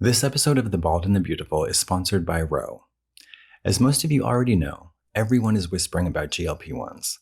This episode of The Bald and the Beautiful is sponsored by Ro. As most of you already know, everyone is whispering about GLP-1s.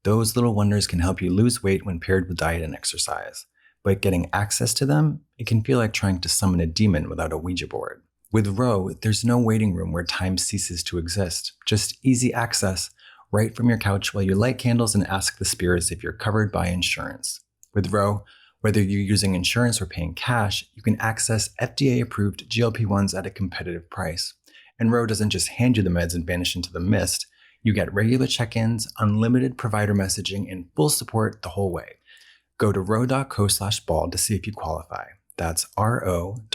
Those little wonders can help you lose weight when paired with diet and exercise. But getting access to them, it can feel like trying to summon a demon without a Ouija board. With Ro, there's no waiting room where time ceases to exist. Just easy access right from your couch while you light candles and ask the spirits if you're covered by insurance. With Ro, whether you're using insurance or paying cash, you can access FDA-approved GLP-1s at a competitive price. And Ro doesn't just hand you the meds and vanish into the mist. You get regular check-ins, unlimited provider messaging, and full support the whole way. Go to ro.co/bald to see if you qualify. That's ro.co/bald.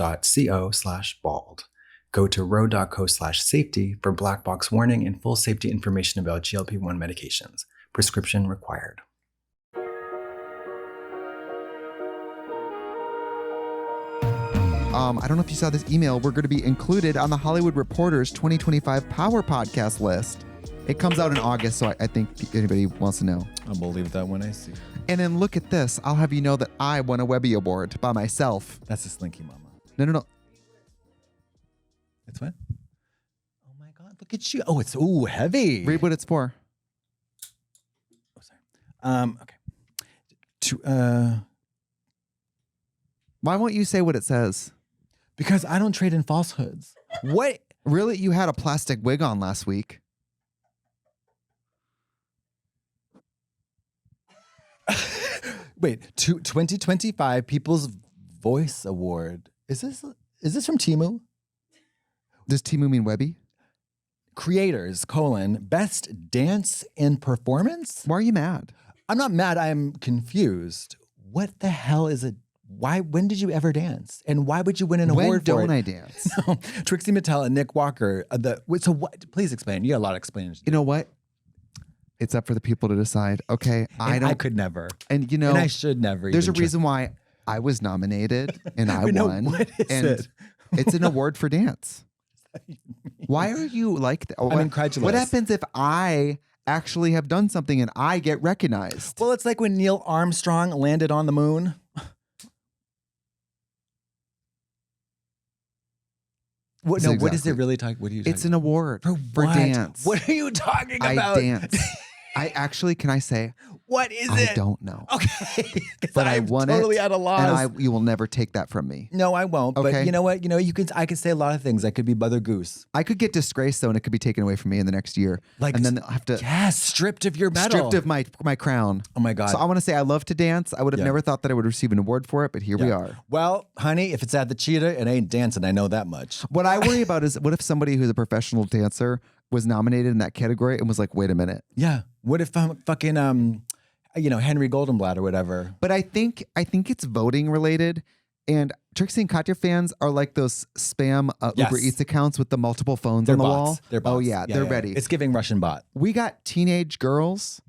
Go to ro.co/safety for black box warning and full safety information about GLP-1 medications. Prescription required. I don't know if you saw this email. We're going to be included on the Hollywood Reporter's 2025 Power Podcast list. It comes out in August, so I think anybody wants to know. I'll believe that when I see. And then look at this. I'll have you know that I won a Webby Award by myself. That's a Slinky Mama. No. It's what? Oh my God, look at you. Oh, it's heavy. Read what it's for. Oh, sorry. Okay. Why won't you say what it says? Because I don't trade in falsehoods. What? Really? You had a plastic wig on last week. Wait, 2025 People's Voice Award. Is this from Temu? Does Temu mean Webby? Creators, best dance and performance? Why are you mad? I'm not mad. I'm confused. What the hell is it? When did you ever dance? And why would you win an award for it? When don't I dance? No, Trixie Mattel and Nick Walker. So what? Please explain. You got a lot of explaining. You know what? It's up for the people to decide. Okay, I could never. And and I should never. There's a reason why I was nominated and I won. What is it? It's an award for dance. Why are you like that? I'm incredulous. What happens if I actually have done something and I get recognized? Well, it's like when Neil Armstrong landed on the moon. What is it really talking? What are you talking It's an award for what? dance. What are you talking about? I dance. Can I say? What is it? I don't know. Okay. But I won totally it. At a loss. And you will never take that from me. No, I won't. Okay. But you know what? I could say a lot of things. I could be Mother Goose. I could get disgraced though, and it could be taken away from me in the next year. And then I'll have to stripped of your medal. Stripped of my crown. Oh my God. So I want to say I love to dance. I would have never thought that I would receive an award for it, but here we are. Well, honey, if it's at the Cheetah, it ain't dancing. I know that much. What I worry about is what if somebody who's a professional dancer was nominated in that category and was like, wait a minute. Yeah. What if I'm fucking Henry Goldenblatt or whatever? But I think it's voting related. And Trixie and Katya fans are like those spam Uber Eats accounts with the multiple phones on the wall. They're bots. Oh yeah, they're ready. It's giving Russian bot. We got teenage girls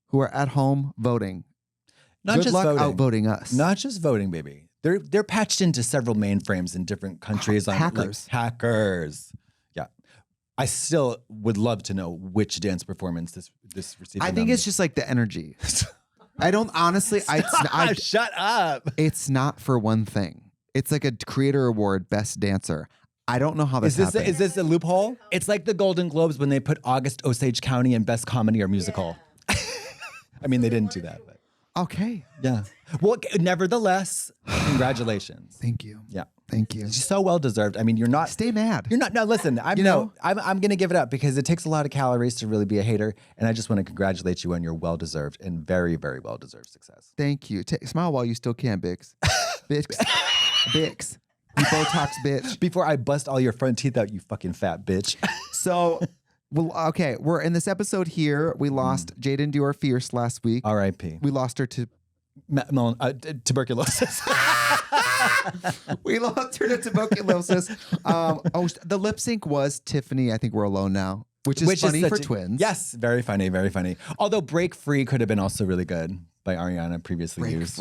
who are at home voting. Good luck outvoting us. Not just voting, baby. They're patched into several mainframes in different countries. Hackers. Hackers. Yeah. I still would love to know which dance performance this received. I think it's just like the energy. I don't honestly. Shut up. It's not for one thing. It's like a creator award, best dancer. I don't know how this happened. Is this a loophole? It's like the Golden Globes when they put August Osage County in best comedy or musical. I mean, they didn't do that, but okay. Yeah. Well, nevertheless, congratulations. Thank you. Yeah. Thank you. It's so well deserved. I mean, you're not. Stay mad. You're not. No, listen. I'm gonna give it up because it takes a lot of calories to really be a hater, and I just want to congratulate you on your well deserved and very, very well deserved success. Thank you. Smile while you still can, Bix. Bix. Bix. You Botox, bitch. Before I bust all your front teeth out, you fucking fat bitch. So, well, okay. We're in this episode here. We lost Jaden Dior Fierce last week. R.I.P. We lost her to tuberculosis. We lost her to tuberculosis. The lip sync was Tiffany. I think we're alone now, which is funny for twins. Yes, very funny, very funny. Although Break Free could have been also really good by Ariana previously used.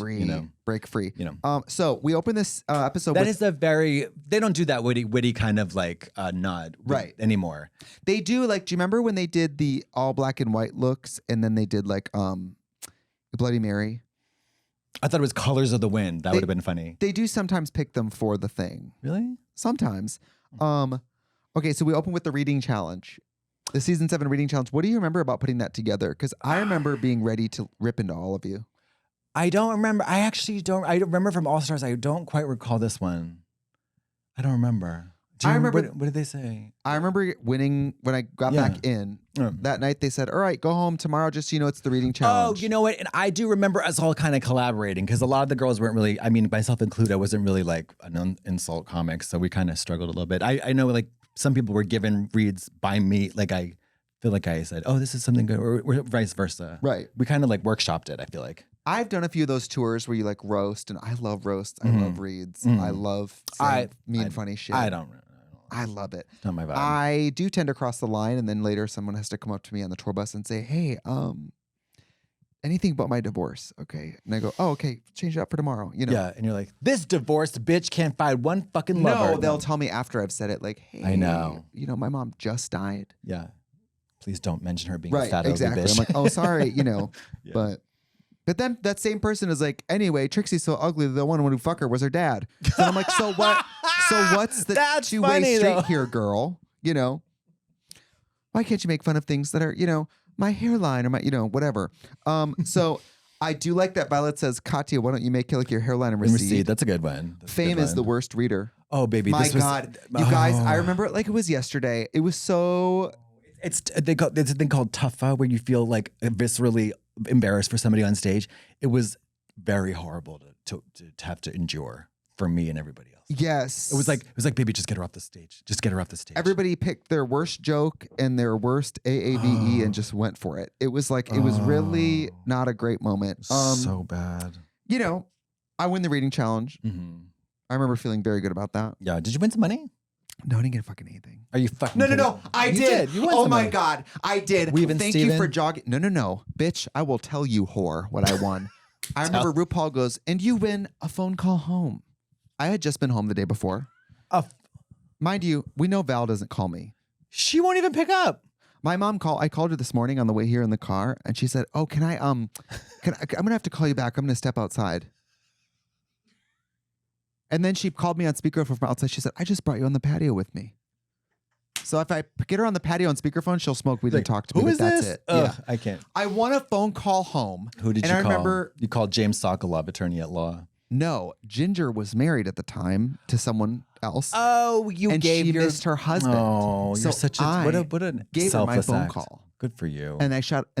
Break Free. So we open this episode. That is they don't do that witty kind of like nod anymore. They do do you remember when they did the all black and white looks and then they did Bloody Mary? I thought it was Colors of the Wind. That would have been funny. They do sometimes pick them for the thing. Really? Sometimes. Okay, so we open with the reading challenge. The season 7 reading challenge. What do you remember about putting that together? Because I remember being ready to rip into all of you. I don't remember. I actually don't. I remember from All Stars. I don't quite recall this one. I don't remember. I remember. What did they say? I remember winning when I got back in. That night they said, all right, go home tomorrow. Just so you know, it's the reading challenge. Oh, you know what? And I do remember us all kind of collaborating because a lot of the girls weren't really, I mean, myself included, I wasn't really like an insult comic. So we kind of struggled a little bit. I know like some people were given reads by me. Like I feel like I said, oh, this is something good, or vice versa. Right. We kind of like workshopped it, I feel like. I've done a few of those tours where you like roast, and I love roasts. I love reads. I love mean funny shit. I don't. I love it. It's not my vibe. I do tend to cross the line, and then later someone has to come up to me on the tour bus and say, hey, anything but my divorce, okay? And I go, oh, okay, change it up for tomorrow, you know? Yeah, and you're like, this divorced bitch can't find one fucking lover. No, they'll tell me after I've said it, like, hey, I know. You know, my mom just died. Yeah. Please don't mention her being right, a fat ugly exactly. bitch. I'm like, oh, sorry, you know, Yeah. But then that same person is like, anyway, Trixie's so ugly, the one who fuck her was her dad. So I'm like, so what? So what's the two-way street here, girl? You know? Why can't you make fun of things that are, you know, my hairline or my, you know, whatever. So I do like that Violet says, Katya, why don't you make like your hairline and recede? That's a good one. Fame is the worst reader. Oh, baby. My God. You guys, I remember it like it was yesterday. It was so... It's a thing called tuffa where you feel like viscerally embarrassed for somebody on stage. It was very horrible to have to endure for me and everybody else. Yes. It was like, baby, just get her off the stage. Just get her off the stage. Everybody picked their worst joke and their worst AAVE and just went for it. It was like, it was really not a great moment. So bad. You know, I win the reading challenge. I remember feeling very good about that. Yeah. Did you win some money? No, I didn't get fucking anything. Are you fucking No. I did. You won oh some my money. God. I did. Thank you for jogging. No. Bitch, I will tell you, whore, what I won. I remember RuPaul goes, and you win a phone call home. I had just been home the day before. Mind you, we know Val doesn't call me. She won't even pick up. My mom I called her this morning on the way here in the car, and she said, oh, I'm gonna have to call you back. I'm gonna step outside. And then she called me on speakerphone from outside. She said, I just brought you on the patio with me. So if I get her on the patio on speakerphone, she'll smoke weed and talk to me. Who is that's this? It. Yeah. I can't. I want a phone call home. Who did you call? I remember you called James Sokolov, attorney at law. No, Ginger was married at the time to someone else. Oh, and she missed her husband. Oh, you're such a what a gave her my selfless phone act. call. Good for you. And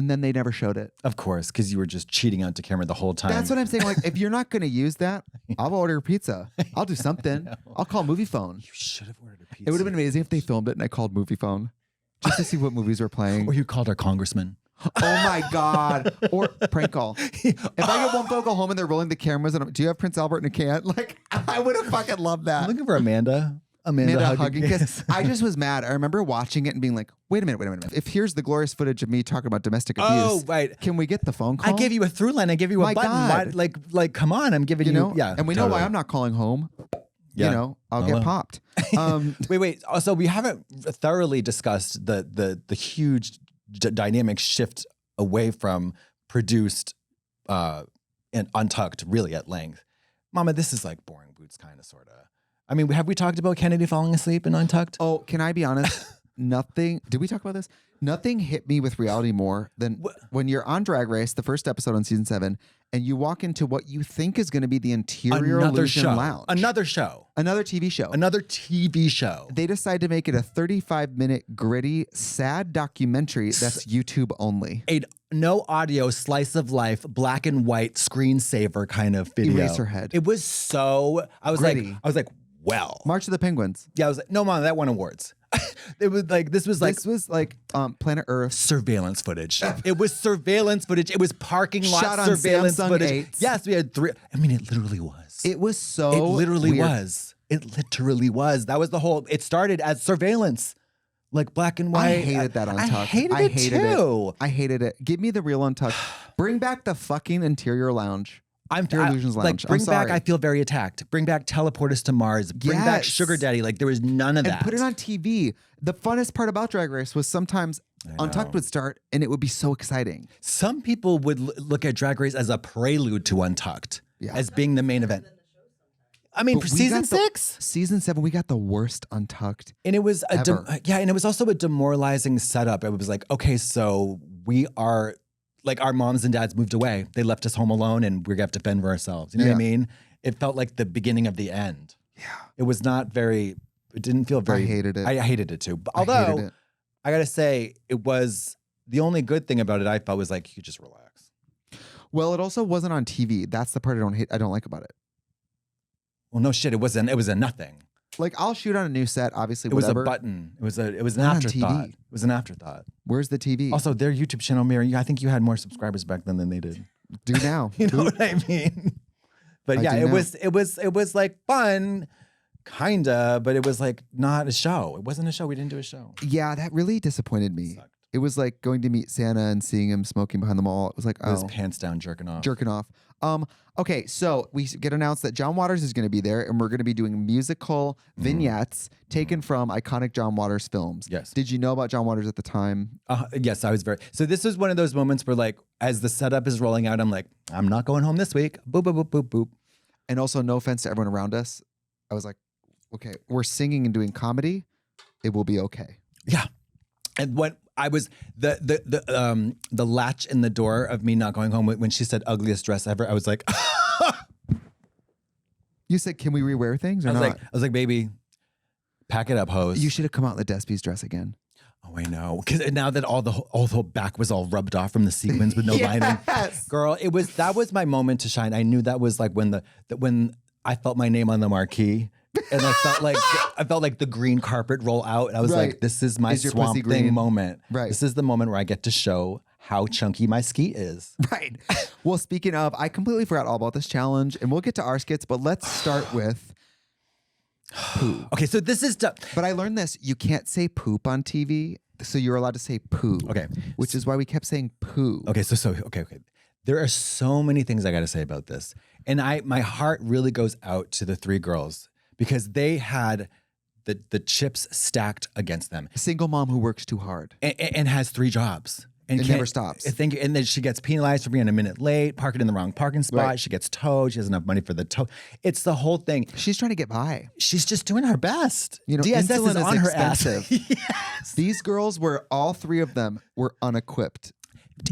then they never showed it. Of course, because you were just cheating out to camera the whole time. That's what I'm saying. Like, if you're not going to use that, I'll order pizza. I'll do something. I'll call Movie Phone. You should have ordered a pizza. It would have been amazing if they filmed it and I called Movie Phone just to see what movies were playing. Or you called our congressman. Oh my God. Or prank call. If I get one phone call home and they're rolling the cameras and do you have Prince Albert in a can? Like, I would have fucking loved that. I'm looking for Amanda hugging. Because I just was mad. I remember watching it and being like, wait a minute. If here's the glorious footage of me talking about domestic abuse, oh, right. Can we get the phone call? I gave you a through line. I gave you a button. God. Why, like, come on. I'm giving you. Yeah. And we know why I'm not calling home. Yeah. You know, I'll get popped. Wait. Also, we haven't thoroughly discussed the huge dynamic shift away from produced and untucked really at length. Mama, this is like boring boots kind of sort of. I mean, have we talked about Kennedy falling asleep in Untucked? Oh, can I be honest? Nothing. Did we talk about this? Nothing hit me with reality more than when you're on Drag Race, the first episode on season 7, and you walk into what you think is going to be the interior illusion lounge. Another show. Another TV show. Another TV show. They decide to make it a 35-minute gritty, sad documentary that's YouTube only. No audio, slice of life, black and white screensaver kind of video. Eraserhead. It was so. I was gritty. like, well. March of the Penguins. Yeah, I was like, no, Mom, that won awards. This was like Planet Earth surveillance footage. It was surveillance footage. It was parking lot shot on surveillance Samsung footage. 8s. Yes, we had 3. I mean, it literally was. It was so. It literally weird. was. It literally was. That was the whole. It started as surveillance, like black and white. I hated that Untucked. I hated it too. I hated it. Give me the real Untucked. Bring back the fucking interior lounge. Pure Illusions Lounge. Like, bring I'm back sorry. I Feel Very Attacked. Bring back Teleport Us to Mars. Bring back Yes. Sugar Daddy. Like, there was none of that. And put it on TV. The funnest part about Drag Race was sometimes Untucked would start and it would be so exciting. Some people would look at Drag Race as a prelude to Untucked, as being the main event. I mean, for season 6? Season 7, we got the worst Untucked. And it was ever. and it was also a demoralizing setup. It was like, okay, so we are like, our moms and dads moved away. They left us home alone and we're gonna have to fend for ourselves. You know what I mean? It felt like the beginning of the end. Yeah. It was not very, it didn't feel very. I hated it. I hated it too. But although I gotta say, it was the only good thing about it, I felt, was like, you could just relax. Well, it also wasn't on TV. That's the part I don't like about it. Well, no shit. It was a nothing. Like, I'll shoot on a new set, obviously. It was a button. It was an afterthought. It was an afterthought. Where's the TV? Also, their YouTube channel, Mary, I think you had more subscribers back then than they did. Do now. You know what I mean? But yeah, it was like fun, kinda, but it was like not a show. It wasn't a show. We didn't do a show. Yeah, that really disappointed me. Sucked. It was like going to meet Santa and seeing him smoking behind the mall. It was like, oh. His pants down, jerking off. Okay, so we get announced that John Waters is going to be there, and we're going to be doing musical vignettes taken from iconic John Waters films. Yes. Did you know about John Waters at the time? Yes, I was very. So this was one of those moments where, like, as the setup is rolling out, I'm like, I'm not going home this week. Boop, boop, boop, boop, boop. And also, no offense to everyone around us, I was like, okay, we're singing and doing comedy. It will be okay. Yeah. And when I was the latch in the door of me not going home when she said ugliest dress ever, I was like, You said, can we rewear things or I not? I was like, baby, pack it up, hose. You should have come out in the Despy's dress again. Oh, I know. Because now that all the back was all rubbed off from the sequins with no lining, girl, that was my moment to shine. I knew that was like when I felt my name on the marquee. And I felt like the green carpet roll out. And I was like, this is my Swamp Thing moment. Right. This is the moment where I get to show how chunky my skeet is. Right. Well, speaking of, I completely forgot all about this challenge, and we'll get to our skits, but let's start with poo. Okay, so this is... But I learned this. You can't say poop on TV, so you're allowed to say poo. Okay. Which is why we kept saying poo. Okay, okay. There are so many things I got to say about this. And my heart really goes out to the 3 girls, because they had the chips stacked against them. A single mom who works too hard. And has 3 jobs. And never stops. Thank you. And then she gets penalized for being a minute late, parking in the wrong parking spot. Right. She gets towed. She has enough money for the tow. It's the whole thing. She's trying to get by. She's just doing her best. You know, DSS insulin is on her expensive. ass. Yes. These girls all 3 of them were unequipped.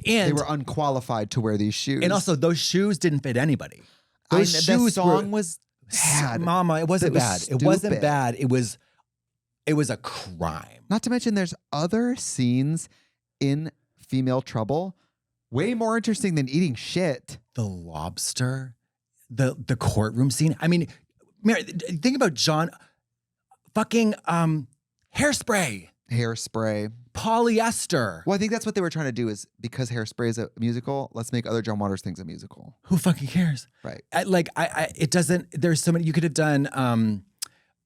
And they were unqualified to wear these shoes. And also, those shoes didn't fit anybody. The shoes song was bad. Mama, it wasn't bad. Stupid. It wasn't bad. It was a crime. Not to mention, there's other scenes in Female Trouble way more interesting than eating shit. The lobster, the courtroom scene. I mean, Mary, think about John fucking Hairspray. Polyester. Well, I think that's what they were trying to do, is because Hairspray is a musical, let's make other John Waters things a musical. Who fucking cares? Right. It doesn't, there's so many, you could have done,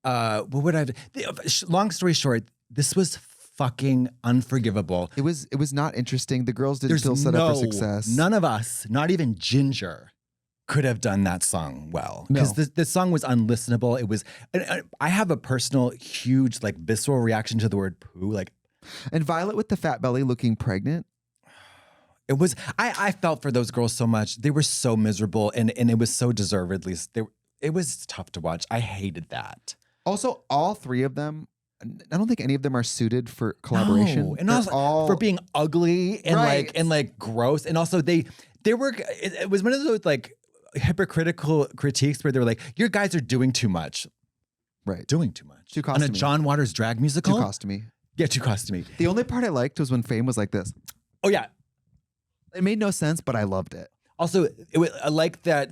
what would I have, long story short, this was fucking unforgivable. It was not interesting. The girls didn't feel set up for success. None of us, not even Ginger, could have done that song well. Because the song was unlistenable. It was, I have a personal, huge, like, visceral reaction to the word poo. Like, and Violet with the fat belly looking pregnant. It was, I felt for those girls so much. They were so miserable, and it was so deservedly, it was tough to watch. I hated that. Also, all 3 of them, I don't think any of them are suited for collaboration. No. And also for being ugly and like gross. And also they were, it was one of those like hypocritical critiques where they were like, your guys are doing too much. Right. Doing too much. Too costumey. On a John Waters drag musical? Too costumey. Yeah, too costumey. The only part I liked was when Fame was like this. Oh yeah. It made no sense, but I loved it. Also, I like that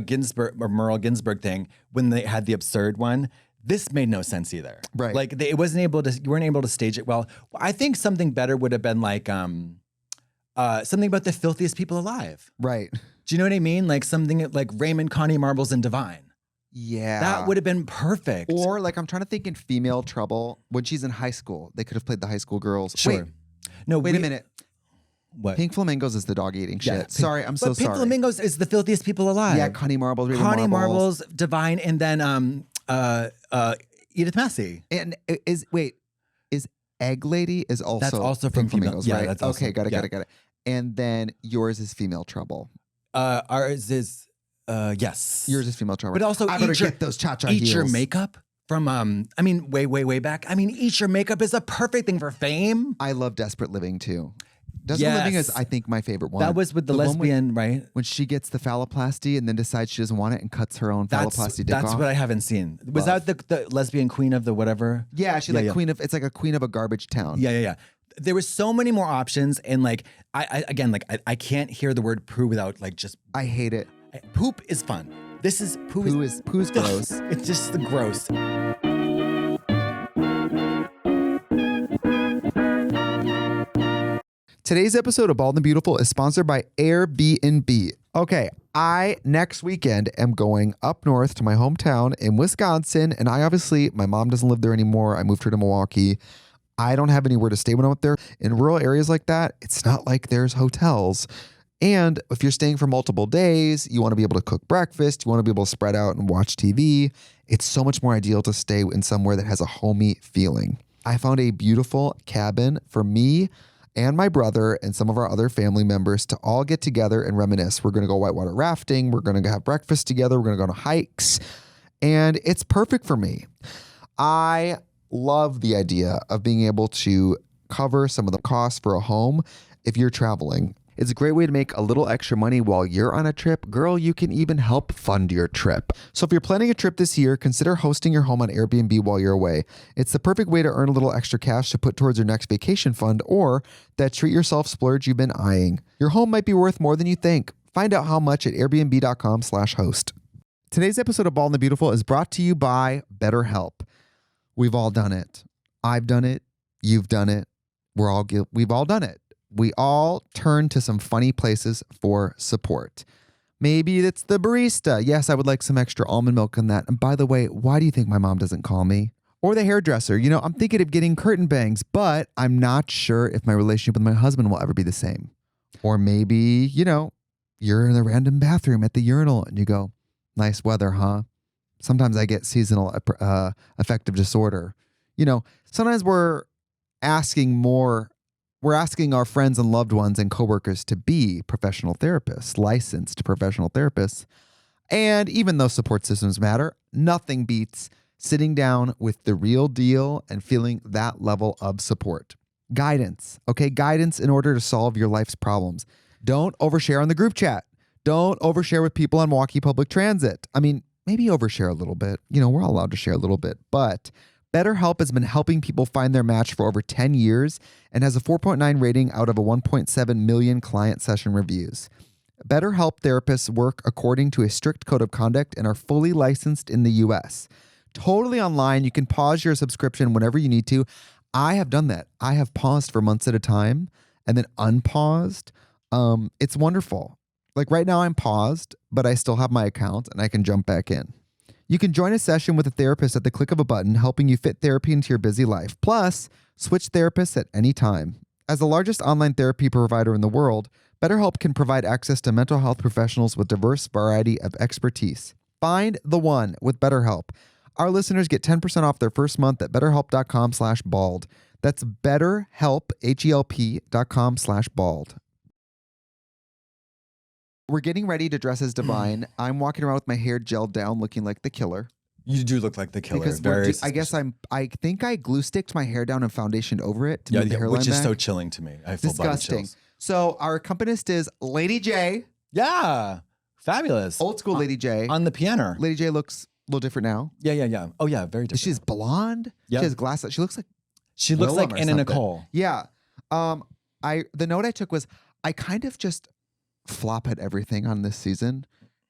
Ginsburg or Merle Ginsburg thing when they had the absurd one. This made no sense either. Right. Like you weren't able to stage it well. I think something better would have been like something about the filthiest people alive. Right. Do you know what I mean? Like something like Raymond, Connie, Marbles, and Divine. Yeah. That would have been perfect. Or like, I'm trying to think in Female Trouble, when she's in high school, they could have played the high school girls. Sure. Wait a minute. What? Pink flamingos is the dog eating shit. Sorry, I'm so but Pink sorry. flamingos is the filthiest people alive. Yeah, Connie Marbles, Raven Connie Marbles. Marbles, Divine, and then Edith Massey. And is Egg Lady is also That's also Pink from Flamingos, female. right? Yeah, that's also, okay, got it. And then yours is Female Trouble. Ours is yes. Yours is Female Trouble. But also I better get those cha-cha Eat heels. Your Makeup from way back. I mean, Eat Your Makeup is a perfect thing for fame. I love Desperate Living too. Desperate Living is, I think, my favorite one. That was with the lesbian, right? When she gets the phalloplasty and then decides she doesn't want it and cuts her own phalloplasty dick off. That's what I haven't seen. Was that the lesbian queen of the whatever? Yeah, queen of, it's like a queen of a garbage town. Yeah. There was so many more options, and like I can't hear the word poo without like just. I hate it. Poop is fun. This is poo's gross. It's just the gross. Today's episode of Bald and Beautiful is sponsored by Airbnb. Okay, I next weekend am going up north to my hometown in Wisconsin, and my mom doesn't live there anymore. I moved her to Milwaukee. I don't have anywhere to stay when I'm up there. In rural areas like that, it's not like there's hotels. And if you're staying for multiple days, you want to be able to cook breakfast, you want to be able to spread out and watch TV. It's so much more ideal to stay in somewhere that has a homey feeling. I found a beautiful cabin for me and my brother and some of our other family members to all get together and reminisce. We're going to go whitewater rafting. We're going to have breakfast together. We're going to go on hikes. And it's perfect for me. I love the idea of being able to cover some of the costs for a home if you're traveling. It's a great way to make a little extra money while you're on a trip. Girl, you can even help fund your trip. So if you're planning a trip this year, consider hosting your home on Airbnb while you're away. It's the perfect way to earn a little extra cash to put towards your next vacation fund or that treat yourself splurge you've been eyeing. Your home might be worth more than you think. Find out how much at airbnb.com/host. Today's episode of Bald and the Beautiful is brought to you by BetterHelp. We've all done it. I've done it. You've done it. We've all done it. We all turn to some funny places for support. Maybe it's the barista. Yes, I would like some extra almond milk in that. And by the way, why do you think my mom doesn't call me? Or the hairdresser. I'm thinking of getting curtain bangs, but I'm not sure if my relationship with my husband will ever be the same. Or maybe, you're in the random bathroom at the urinal and you go, nice weather, huh? Sometimes I get seasonal affective disorder. Sometimes we're asking our friends and loved ones and coworkers to be professional therapists, licensed professional therapists. And even though support systems matter, nothing beats sitting down with the real deal and feeling that level of support. Guidance, okay? Guidance in order to solve your life's problems. Don't overshare on the group chat. Don't overshare with people on Milwaukee public transit. I mean, maybe overshare a little bit. We're all allowed to share a little bit, but BetterHelp has been helping people find their match for over 10 years and has a 4.9 rating out of a 1.7 million client session reviews. BetterHelp therapists work according to a strict code of conduct and are fully licensed in the US. Totally online. You can pause your subscription whenever you need to. I have done that. I have paused for months at a time and then unpaused. It's wonderful. Like right now I'm paused, but I still have my account and I can jump back in. You can join a session with a therapist at the click of a button, helping you fit therapy into your busy life. Plus, switch therapists at any time. As the largest online therapy provider in the world, BetterHelp can provide access to mental health professionals with diverse variety of expertise. Find the one with BetterHelp. Our listeners get 10% off their first month at betterhelp.com/bald. That's betterhelp, HELP.com/bald. We're getting ready to dress as Divine. I'm walking around with my hair gelled down, looking like the killer. You do look like the killer. Because I think I glue sticked my hair down and foundation over it to move the hairline which is back. so chilling to me. I feel disgusting. So our accompanist is Lady J. Yeah, fabulous. Old school Lady J. On the piano. Lady J looks a little different now. Yeah. Oh yeah, very different. She's blonde. Yeah. She has glasses. She looks like Anna Nicole. Yeah. The note I took was I kind of just flop at everything on this season.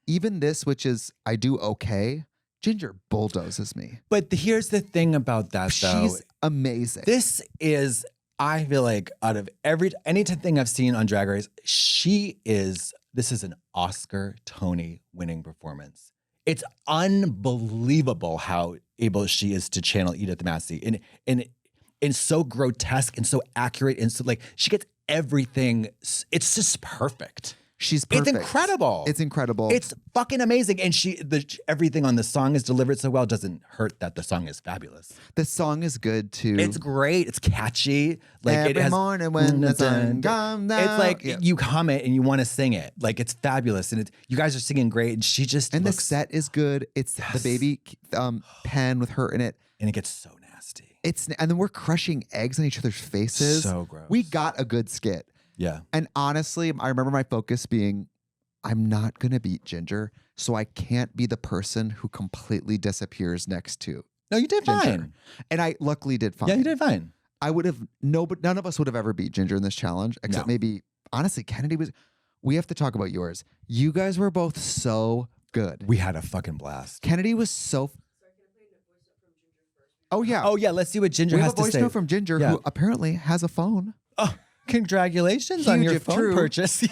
Even this, which is I do okay. Ginger bulldozes me. But here's the thing about that, though. She's amazing. This is, I feel like, out of anything I've seen on Drag Race, this is an Oscar, Tony winning performance. It's unbelievable how able she is to channel Edith Massey and so grotesque and so accurate and so like she gets everything. It's just perfect. She's perfect. It's incredible. It's incredible. It's fucking amazing. And everything on the song is delivered so well. It doesn't hurt that the song is fabulous. The song is good too. It's great. It's catchy. Like Every it has, morning when the sun comes down. It's like you hum it and you want to sing it. Like it's fabulous. And you guys are singing great. And she just the looks, set is good. It's the baby pen with her in it. and it gets so nasty. And then we're crushing eggs on each other's faces. So gross. We got a good skit. Yeah. And honestly, I remember my focus being, I'm not going to beat Ginger, so I can't be the person who completely disappears next to No, you did Ginger. fine. And I luckily did fine. Yeah, you did fine. I would have, but none of us would have ever beat Ginger in this challenge, except maybe, honestly, Kennedy was, we have to talk about yours. You guys were both so good. We had a fucking blast. Kennedy was so, oh yeah. Oh yeah, let's see what Ginger We has have a voice to say. note from Ginger, who apparently has a phone. Oh, congratulations on Huge your if phone true. purchase.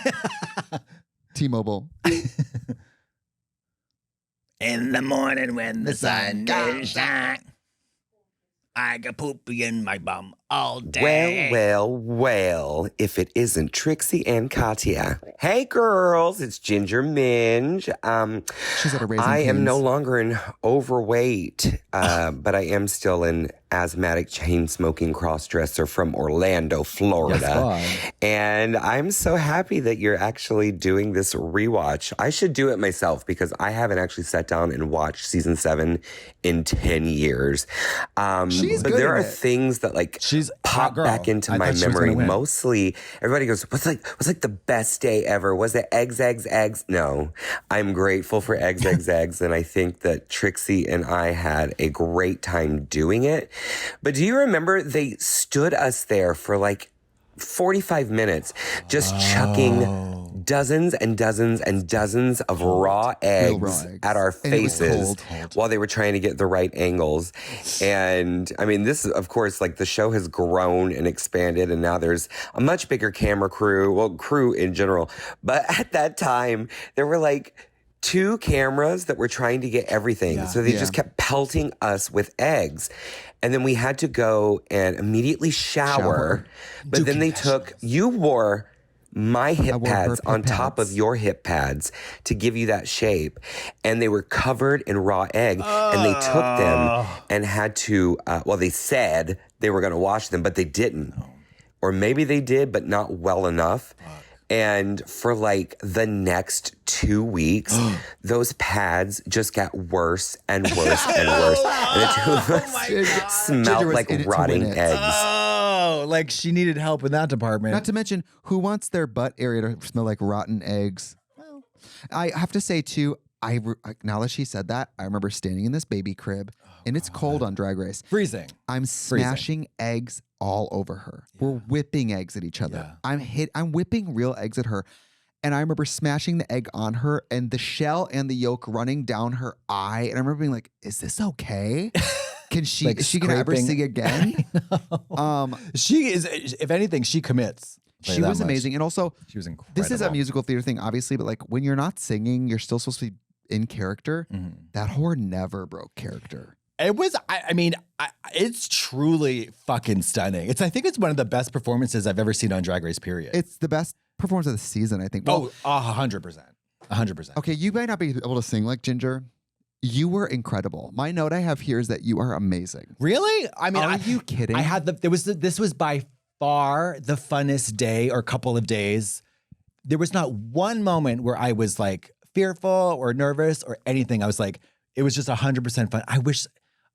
T-Mobile. In the morning when the sun goes down, I got poopy in my bum all day. Well, if it isn't Trixie and Katya. Hey, girls, it's Ginger Minge. She's at a Raising I am Cane's. no longer an overweight, but I am still an asthmatic chain-smoking cross-dresser from Orlando, Florida. Yes, God. And I'm so happy that you're actually doing this rewatch. I should do it myself because I haven't actually sat down and watched season 7 in 10 years. She's but good there at are it. things that like She's pop hot girl. back into I my thought she was memory. gonna win. Mostly, everybody goes, what's like the best day ever? Was it eggs? No, I'm grateful for eggs. And I think that Trixie and I had a great time doing it. But do you remember they stood us there for like 45 minutes just chucking dozens and dozens and dozens of raw eggs at our And it was faces cold. while they were trying to get the right angles. And I mean, this is, of course, like the show has grown and expanded, and now there's a much bigger camera crew in general. But at that time, there were like 2 cameras that were trying to get everything. Yeah. So they Yeah. just kept pelting us with eggs. And then we had to go and immediately shower. But then you wore my hip wore her pads on hip top of pads. your hip pads to give you that shape. And they were covered in raw egg. And they took them and had to, they said they were going to wash them, but they didn't. Or maybe they did, but not well enough. And for like the next 2 weeks, those pads just got worse and worse and worse. And the 2 of us smelled Ginger was like in it to rotting win it. eggs. Oh, like she needed help in that department. Not to mention, who wants their butt area to smell like rotten eggs? I have to say, too, now that she said that, I remember standing in this baby crib, and it's cold on Drag Race. Freezing. I'm smashing eggs all over her. We're whipping eggs at each other. Yeah. I'm whipping real eggs at her. And I remember smashing the egg on her and the shell and the yolk running down her eye. And I remember being like, is this okay? Can she, Like is she gonna ever scraping. sing again? She is, if anything, she commits. She was amazing. And also, She was incredible. this is a musical theater thing, obviously, but like when you're not singing, you're still supposed to be in character. That whore never broke character. It was, it's truly fucking stunning. I think it's one of the best performances I've ever seen on Drag Race, period. It's the best performance of the season, I think. Well, 100%. 100%. okay, you might not be able to sing like Ginger. You were incredible. My note I have here is that you are amazing. Really? I mean, Are you kidding? I had this was by far the funnest day or couple of days. There was not one moment where I was like fearful or nervous or anything. I was like, it was just 100% fun. I wish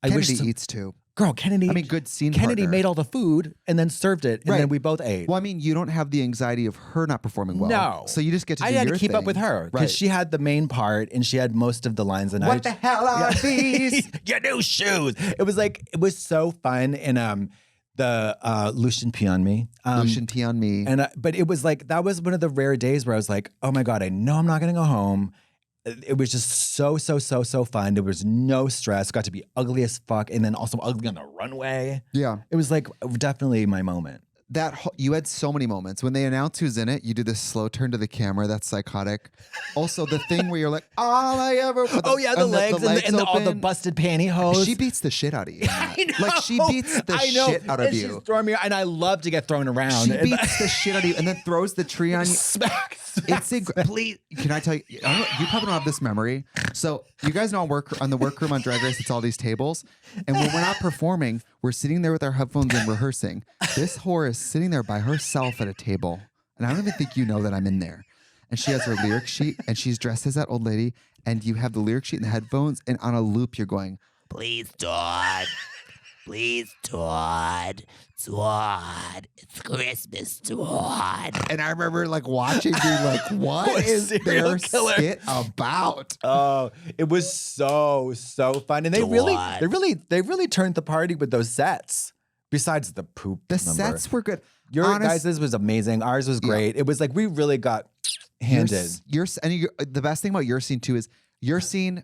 Kennedy eats too. Girl, Kennedy. I mean, good scene Kennedy partner. made all the food and then served it, and Right. then we both ate. Well, I mean, you don't have the anxiety of her not performing well. No. So you just get to I do had your to keep up thing. with her because Right. she had the main part and she had most of the lines. And What the hell are these? Your new shoes. It was so fun. And the Lucian Pee on Me. Lucian Tea on me. And but it was like, that was one of the rare days where I was like, oh my God, I know I'm not going to go home. It was just so fun. There was no stress. Got to be ugly as fuck and then also ugly on the runway. Yeah. It was like definitely my moment. you had so many moments when they announce who's in it. You do this slow turn to the camera. That's psychotic. Also, the thing where you're like, all I ever. The legs and all the busted pantyhose. She beats the shit out of you. I know. Like she beats the shit out of you. She's throwing me, and I love to get thrown around. She beats the shit out of you, and then throws the tree on you. Smack. It's please. Can I tell you? You probably don't have this memory. So you guys know on the workroom on Drag Race, it's all these tables, and when we're not performing, we're sitting there with our headphones and rehearsing. This whore is sitting there by herself at a table, and I don't even think you know that I'm in there. And she has her lyric sheet, and she's dressed as that old lady, and you have the lyric sheet and the headphones, and on a loop, you're going, "Please, Todd. Please, Todd. Todd. It's Christmas, Todd." And I remember like watching, being like, what is their skit about? Oh, it was so fun. And they really turned the party with those sets. Besides the poop The number. sets were good. Your guys' was amazing. Ours was great. Yeah. It was like we really got handed. The best thing about your scene too is your scene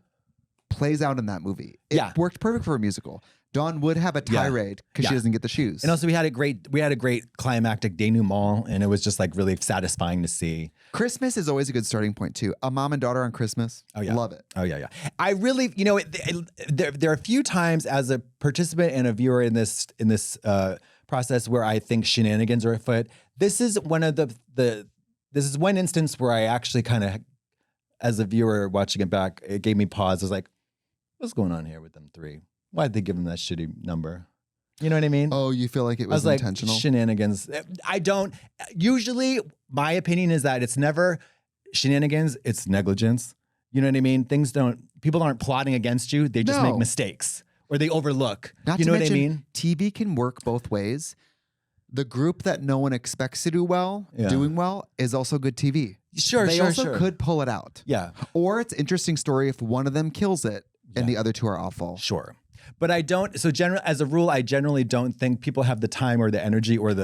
plays out in that movie. It worked perfect for a musical. Dawn would have a tirade because she doesn't get the shoes. And also we had a great climactic denouement, and it was just like really satisfying to see. Christmas is always a good starting point too. A mom and daughter on Christmas. Oh yeah. Love it. Oh yeah. I really, there are a few times as a participant and a viewer in this process where I think shenanigans are afoot. This is one of this is one instance where I actually kind of, as a viewer watching it back, it gave me pause. I was like, what's going on here with them three? Why'd they give him that shitty number? You know what I mean? Oh, you feel like it was intentional? Like, shenanigans. I don't. Usually, my opinion is that it's never shenanigans. It's negligence. You know what I mean? People aren't plotting against you. They just make mistakes or they overlook. Not you to know mention, what I mean? TV can work both ways. The group that no one expects to do well, doing well, is also good TV. They also could pull it out. Yeah. Or it's an interesting story if one of them kills it and the other two are awful. Sure. But I don't. So, as a rule, I generally don't think people have the time or the energy or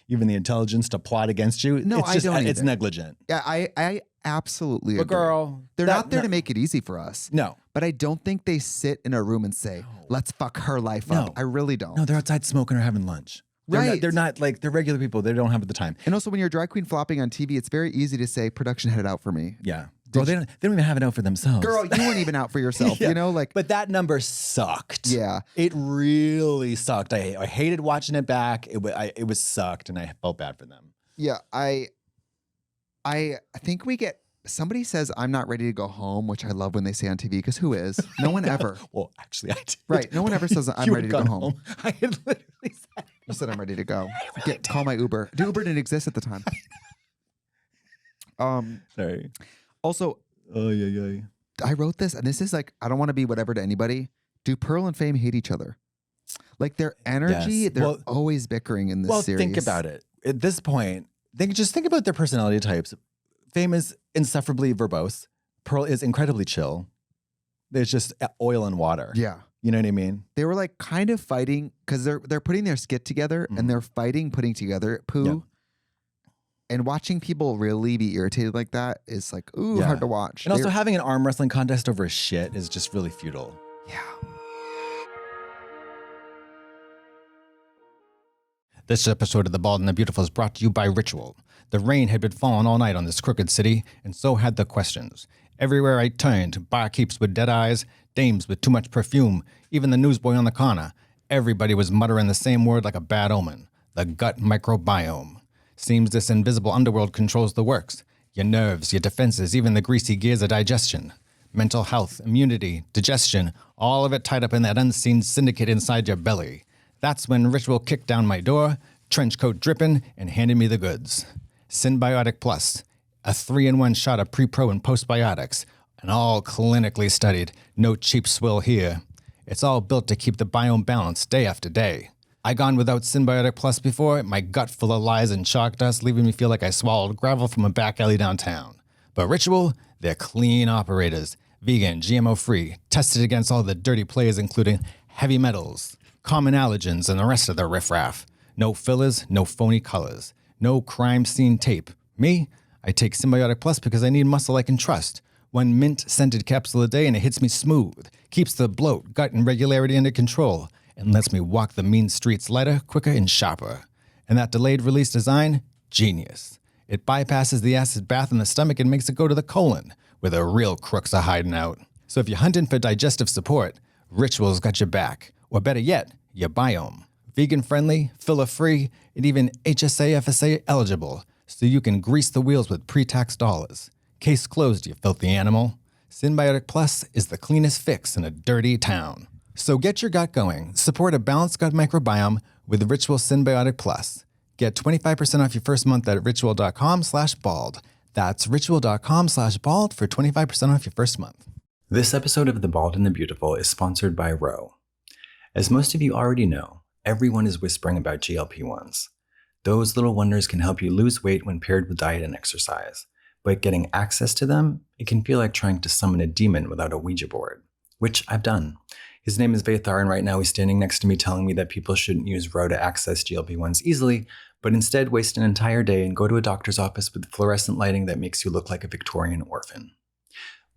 even the intelligence to plot against you. No, I don't. It's negligent. Yeah, I absolutely agree. But girl, they're not there to make it easy for us. No, but I don't think they sit in a room and say, "Let's fuck her life up." I really don't. No, they're outside smoking or having lunch. They're not like they're regular people. They don't have the time. And also, when you're a drag queen flopping on TV, it's very easy to say, "Production headed out for me." Yeah. Girl, they don't even have it out for themselves. Girl, you weren't even out for yourself, But that number sucked. Yeah. It really sucked. I hated watching it back. It was sucked, and I felt bad for them. Yeah, I think somebody says, "I'm not ready to go home," which I love when they say on TV, because who is? No one ever. Well, actually, I did. Right. No one ever says, "I'm ready to go home." I had literally said. You said, "I'm ready to go." Call my Uber. Uber didn't exist at the time. Sorry. Also, I wrote this, and this is like, I don't want to be whatever to anybody. Do Pearl and Fame hate each other? Like their energy, they're always bickering in this series. Well, think about it. At this point, think about their personality types. Fame is insufferably verbose. Pearl is incredibly chill. There's just oil and water. Yeah. You know what I mean? They were like kind of fighting because they're putting their skit together and they're putting together poo. Yeah. And watching people really be irritated like that is like, hard to watch. And also having an arm wrestling contest over shit is just really futile. Yeah. This episode of The Bald and the Beautiful is brought to you by Ritual. The rain had been falling all night on this crooked city, and so had the questions. Everywhere I turned, barkeeps with dead eyes, dames with too much perfume, even the newsboy on the corner. Everybody was muttering the same word like a bad omen: the gut microbiome. Seems this invisible underworld controls the works. Your nerves, your defenses, even the greasy gears of digestion. Mental health, immunity, digestion, all of it tied up in that unseen syndicate inside your belly. That's when Ritual kicked down my door, trench coat dripping, and handed me the goods. Synbiotic Plus, a 3-in-1 shot of pre-pro and postbiotics, and all clinically studied, no cheap swill here. It's all built to keep the biome balanced day after day. I gone without Synbiotic Plus before, my gut full of lies and chalk dust, leaving me feel like I swallowed gravel from a back alley downtown. But Ritual, they're clean operators, vegan, GMO-free, tested against all the dirty players, including heavy metals, common allergens, and the rest of the riffraff. No fillers, no phony colors, no crime scene tape. Me, I take Synbiotic Plus because I need muscle I can trust. One mint-scented capsule a day and it hits me smooth, keeps the bloat, gut, and regularity under control, and lets me walk the mean streets lighter, quicker, and sharper. And that delayed release design, genius. It bypasses the acid bath in the stomach and makes it go to the colon, where the real crooks are hiding out. So if you're hunting for digestive support, Ritual's got your back. Or better yet, your biome. Vegan-friendly, filler-free, and even HSA FSA eligible, so you can grease the wheels with pre-tax dollars. Case closed, you filthy animal. Synbiotic Plus is the cleanest fix in a dirty town. So get your gut going. Support a balanced gut microbiome with Ritual Synbiotic Plus. Get 25% off your first month at ritual.com/bald. That's ritual.com/bald for 25% off your first month. This episode of The Bald and the Beautiful is sponsored by Ro. As most of you already know, everyone is whispering about GLP-1s. Those little wonders can help you lose weight when paired with diet and exercise. But getting access to them, it can feel like trying to summon a demon without a Ouija board, which I've done. His name is Vathar, and right now he's standing next to me telling me that people shouldn't use Ro to access GLP-1s easily, but instead waste an entire day and go to a doctor's office with fluorescent lighting that makes you look like a Victorian orphan.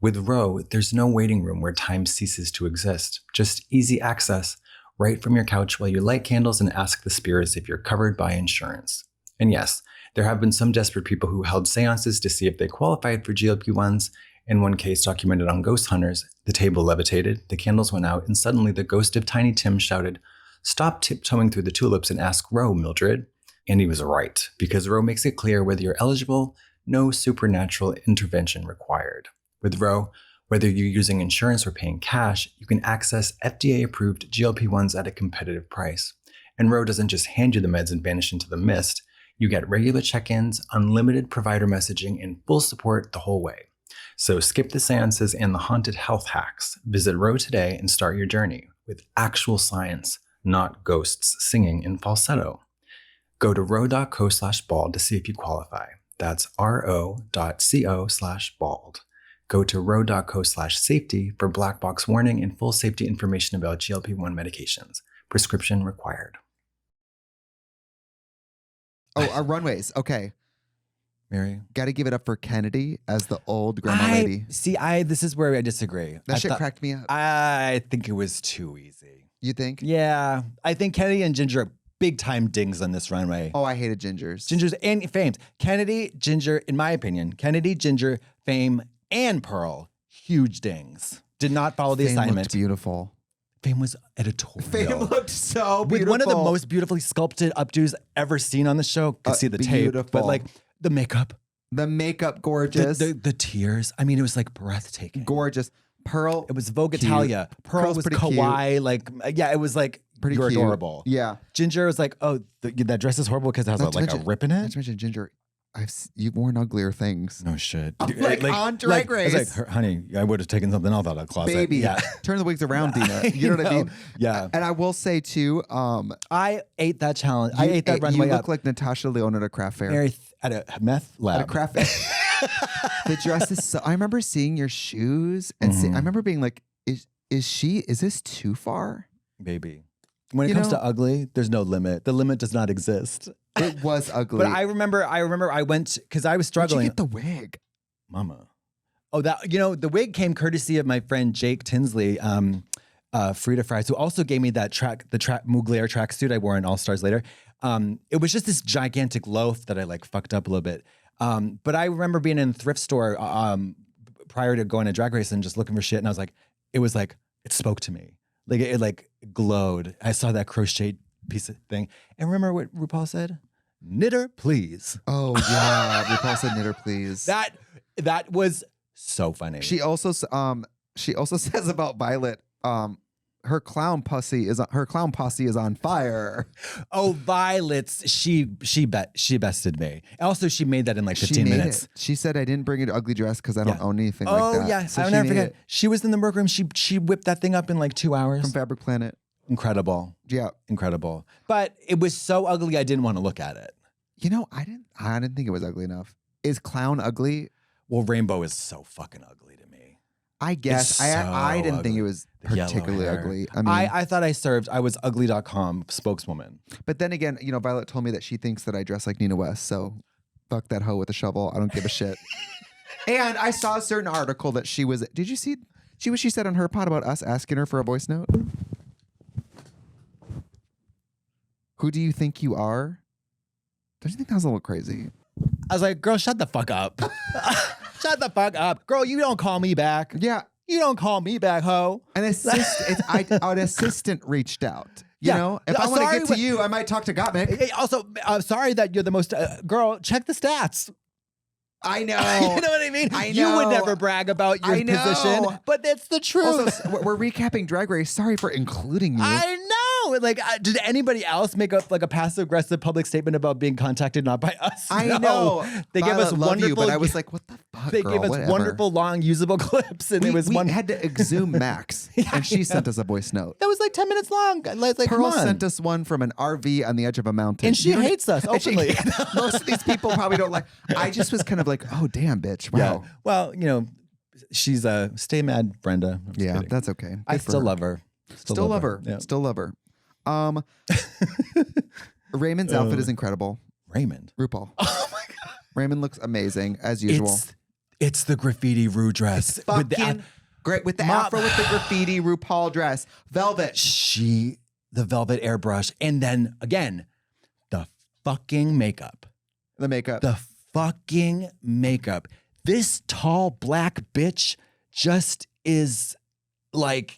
With Ro, there's no waiting room where time ceases to exist, just easy access right from your couch while you light candles and ask the spirits if you're covered by insurance. And yes, there have been some desperate people who held seances to see if they qualified for GLP-1s. In one case documented on Ghost Hunters, the table levitated, the candles went out, and suddenly the ghost of Tiny Tim shouted, "Stop tiptoeing through the tulips and ask Ro, Mildred." And he was right, because Ro makes it clear whether you're eligible, no supernatural intervention required. With Ro, whether you're using insurance or paying cash, you can access FDA-approved GLP-1s at a competitive price. And Ro doesn't just hand you the meds and vanish into the mist. You get regular check-ins, unlimited provider messaging, and full support the whole way. So skip the seances and the haunted health hacks. Visit Ro today and start your journey with actual science, not ghosts singing in falsetto. Go to ro.co/bald to see if you qualify. That's ro.co/bald. Go to ro.co/safety for black box warning and full safety information about GLP-1 medications. Prescription required. Oh, our runways. Okay. Mary? Got to give it up for Kennedy as the old grandma lady. This is where I disagree. That shit cracked me up. I think it was too easy. You think? Yeah. I think Kennedy and Ginger are big time dings on this runway. Oh, I hated Gingers. Gingers and Fames. Kennedy, Ginger, in my opinion, Kennedy, Ginger, Fame, and Pearl, huge dings. Did not follow the assignment. Looked beautiful. Fame was editorial. Fame looked so beautiful. With one of the most beautifully sculpted updos ever seen on the show. Could see the tape, but like the makeup. The makeup, gorgeous. The tears. I mean, it was like breathtaking. Gorgeous. Pearl. It was Vogue Italia. Pearl was kawaii. Cute. Like, yeah, it was like pretty you're cute. adorable. Yeah. Ginger was like, oh, that dress is horrible because it has a rip in it. Not to mention Ginger. You've worn uglier things. No shit. Like on Drag Race. I was like, honey, I would have taken something else out of the closet. Baby, yeah. turn the wigs around, Dina. You know what I mean? Yeah. And I will say too, I ate that challenge. I ate that runway You look up. like Natasha Lyonne at a craft fair. At a meth lab. At a craft fair. The dress is so. I remember seeing your shoes and I remember being like, is this too far? Baby. When it comes to ugly, there's no limit. The limit does not exist. It was ugly. But I remember I went, because I was struggling. Where'd you get the wig? Mama. Oh, the wig came courtesy of my friend Jake Tinsley, Frida Fries, who also gave me the Mugler tracksuit I wore in All Stars later. It was just this gigantic loaf that I like fucked up a little bit. But I remember being in a thrift store prior to going to Drag Race and just looking for shit. And I was like, it spoke to me. Like it like glowed. I saw that crochet piece of thing. And remember what RuPaul said? Knitter, please. Oh yeah, RuPaul said knitter, please. That was so funny. She also says about Violet, her clown posse is on fire. Oh, Violet's she bested me. Also, she made that in like 15 minutes. She said, "I didn't bring an ugly dress because I don't own anything like that." Oh yeah, so I'll never forget. She was in the workroom. She whipped that thing up in like 2 hours from Fabric Planet. Incredible. Yeah, incredible. But it was so ugly, I didn't want to look at it. You know, I didn't think it was ugly enough. Is clown ugly? Well, Rainbow is so fucking ugly to me. I guess I didn't think it was particularly ugly. I mean, I thought I was ugly.com spokeswoman. But then again, you know, Violet told me that she thinks that I dress like Nina West. So fuck that hoe with a shovel. I don't give a shit. And I saw a certain article that she was. Did you see what she said on her pod about us asking her for a voice note? Who do you think you are? Don't you think that was a little crazy? I was like, girl, shut the fuck up. Shut the fuck up. Girl, you don't call me back. Yeah. You don't call me back, ho. An assistant reached out. You know, if I want to get to you, I might talk to Gottmik. Also, I'm sorry that you're the most, girl, check the stats. I know. You know what I mean? I know. You would never brag about your position, but that's the truth. Also, we're recapping Drag Race. Sorry for including you. I know. Like, did anybody else make up like a passive aggressive public statement about being contacted not by us? I No. know. They gave us love wonderful. you, but I was like, what the fuck? They girl, gave us whatever. wonderful long usable clips, and it was we one. had to exhume Max, and she sent us a voice note. That was like 10 minutes long. Like come Pearl on. sent us one from an RV on the edge of a mountain. And she You don't- hates us and she- openly. most of these people probably don't like. I just was kind of like, oh damn, bitch. Wow. Yeah. Well, you know, she's a stay mad, Brenda. I'm just Yeah, kidding. that's okay. I Good for still her. love her. Still love her. Yeah. Still love her. Raymond's outfit is incredible. Raymond. RuPaul. Oh my god. Raymond looks amazing as usual. It's the graffiti Rue dress. Fucking great with the afro with the graffiti RuPaul dress, velvet. The velvet airbrush, and then again, the fucking makeup. The makeup. The fucking makeup. This tall black bitch just is like,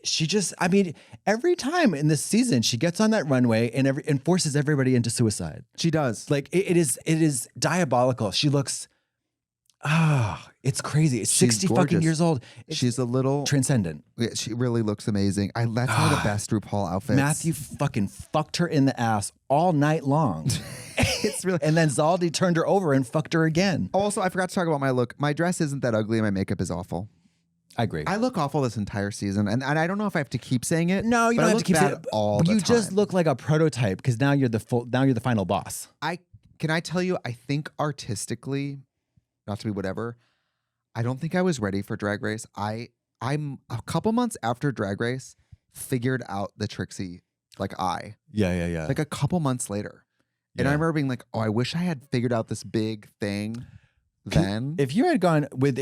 I mean, every time in this season, she gets on that runway and forces everybody into suicide. She does. Like it is diabolical. She looks, it's crazy. It's She's 60 gorgeous. fucking years old. It's She's a little transcendent. Yeah, she really looks amazing. That's one of the best RuPaul outfits. Matthew fucking fucked her in the ass all night long. It's really. And then Zaldi turned her over and fucked her again. Also, I forgot to talk about my look. My dress isn't that ugly, and my makeup is awful. I agree. I look awful this entire season, and I don't know if I have to keep saying it. No, you but don't I have look to keep bad saying it. all But the you time. just look like a prototype because now you're the final boss. Can I tell you? I think artistically, not to be whatever. I don't think I was ready for Drag Race. I'm a couple months after Drag Race, figured out the Trixie Yeah. like a couple months later. And I remember being like, oh, I wish I had figured out this big thing then. If you had gone with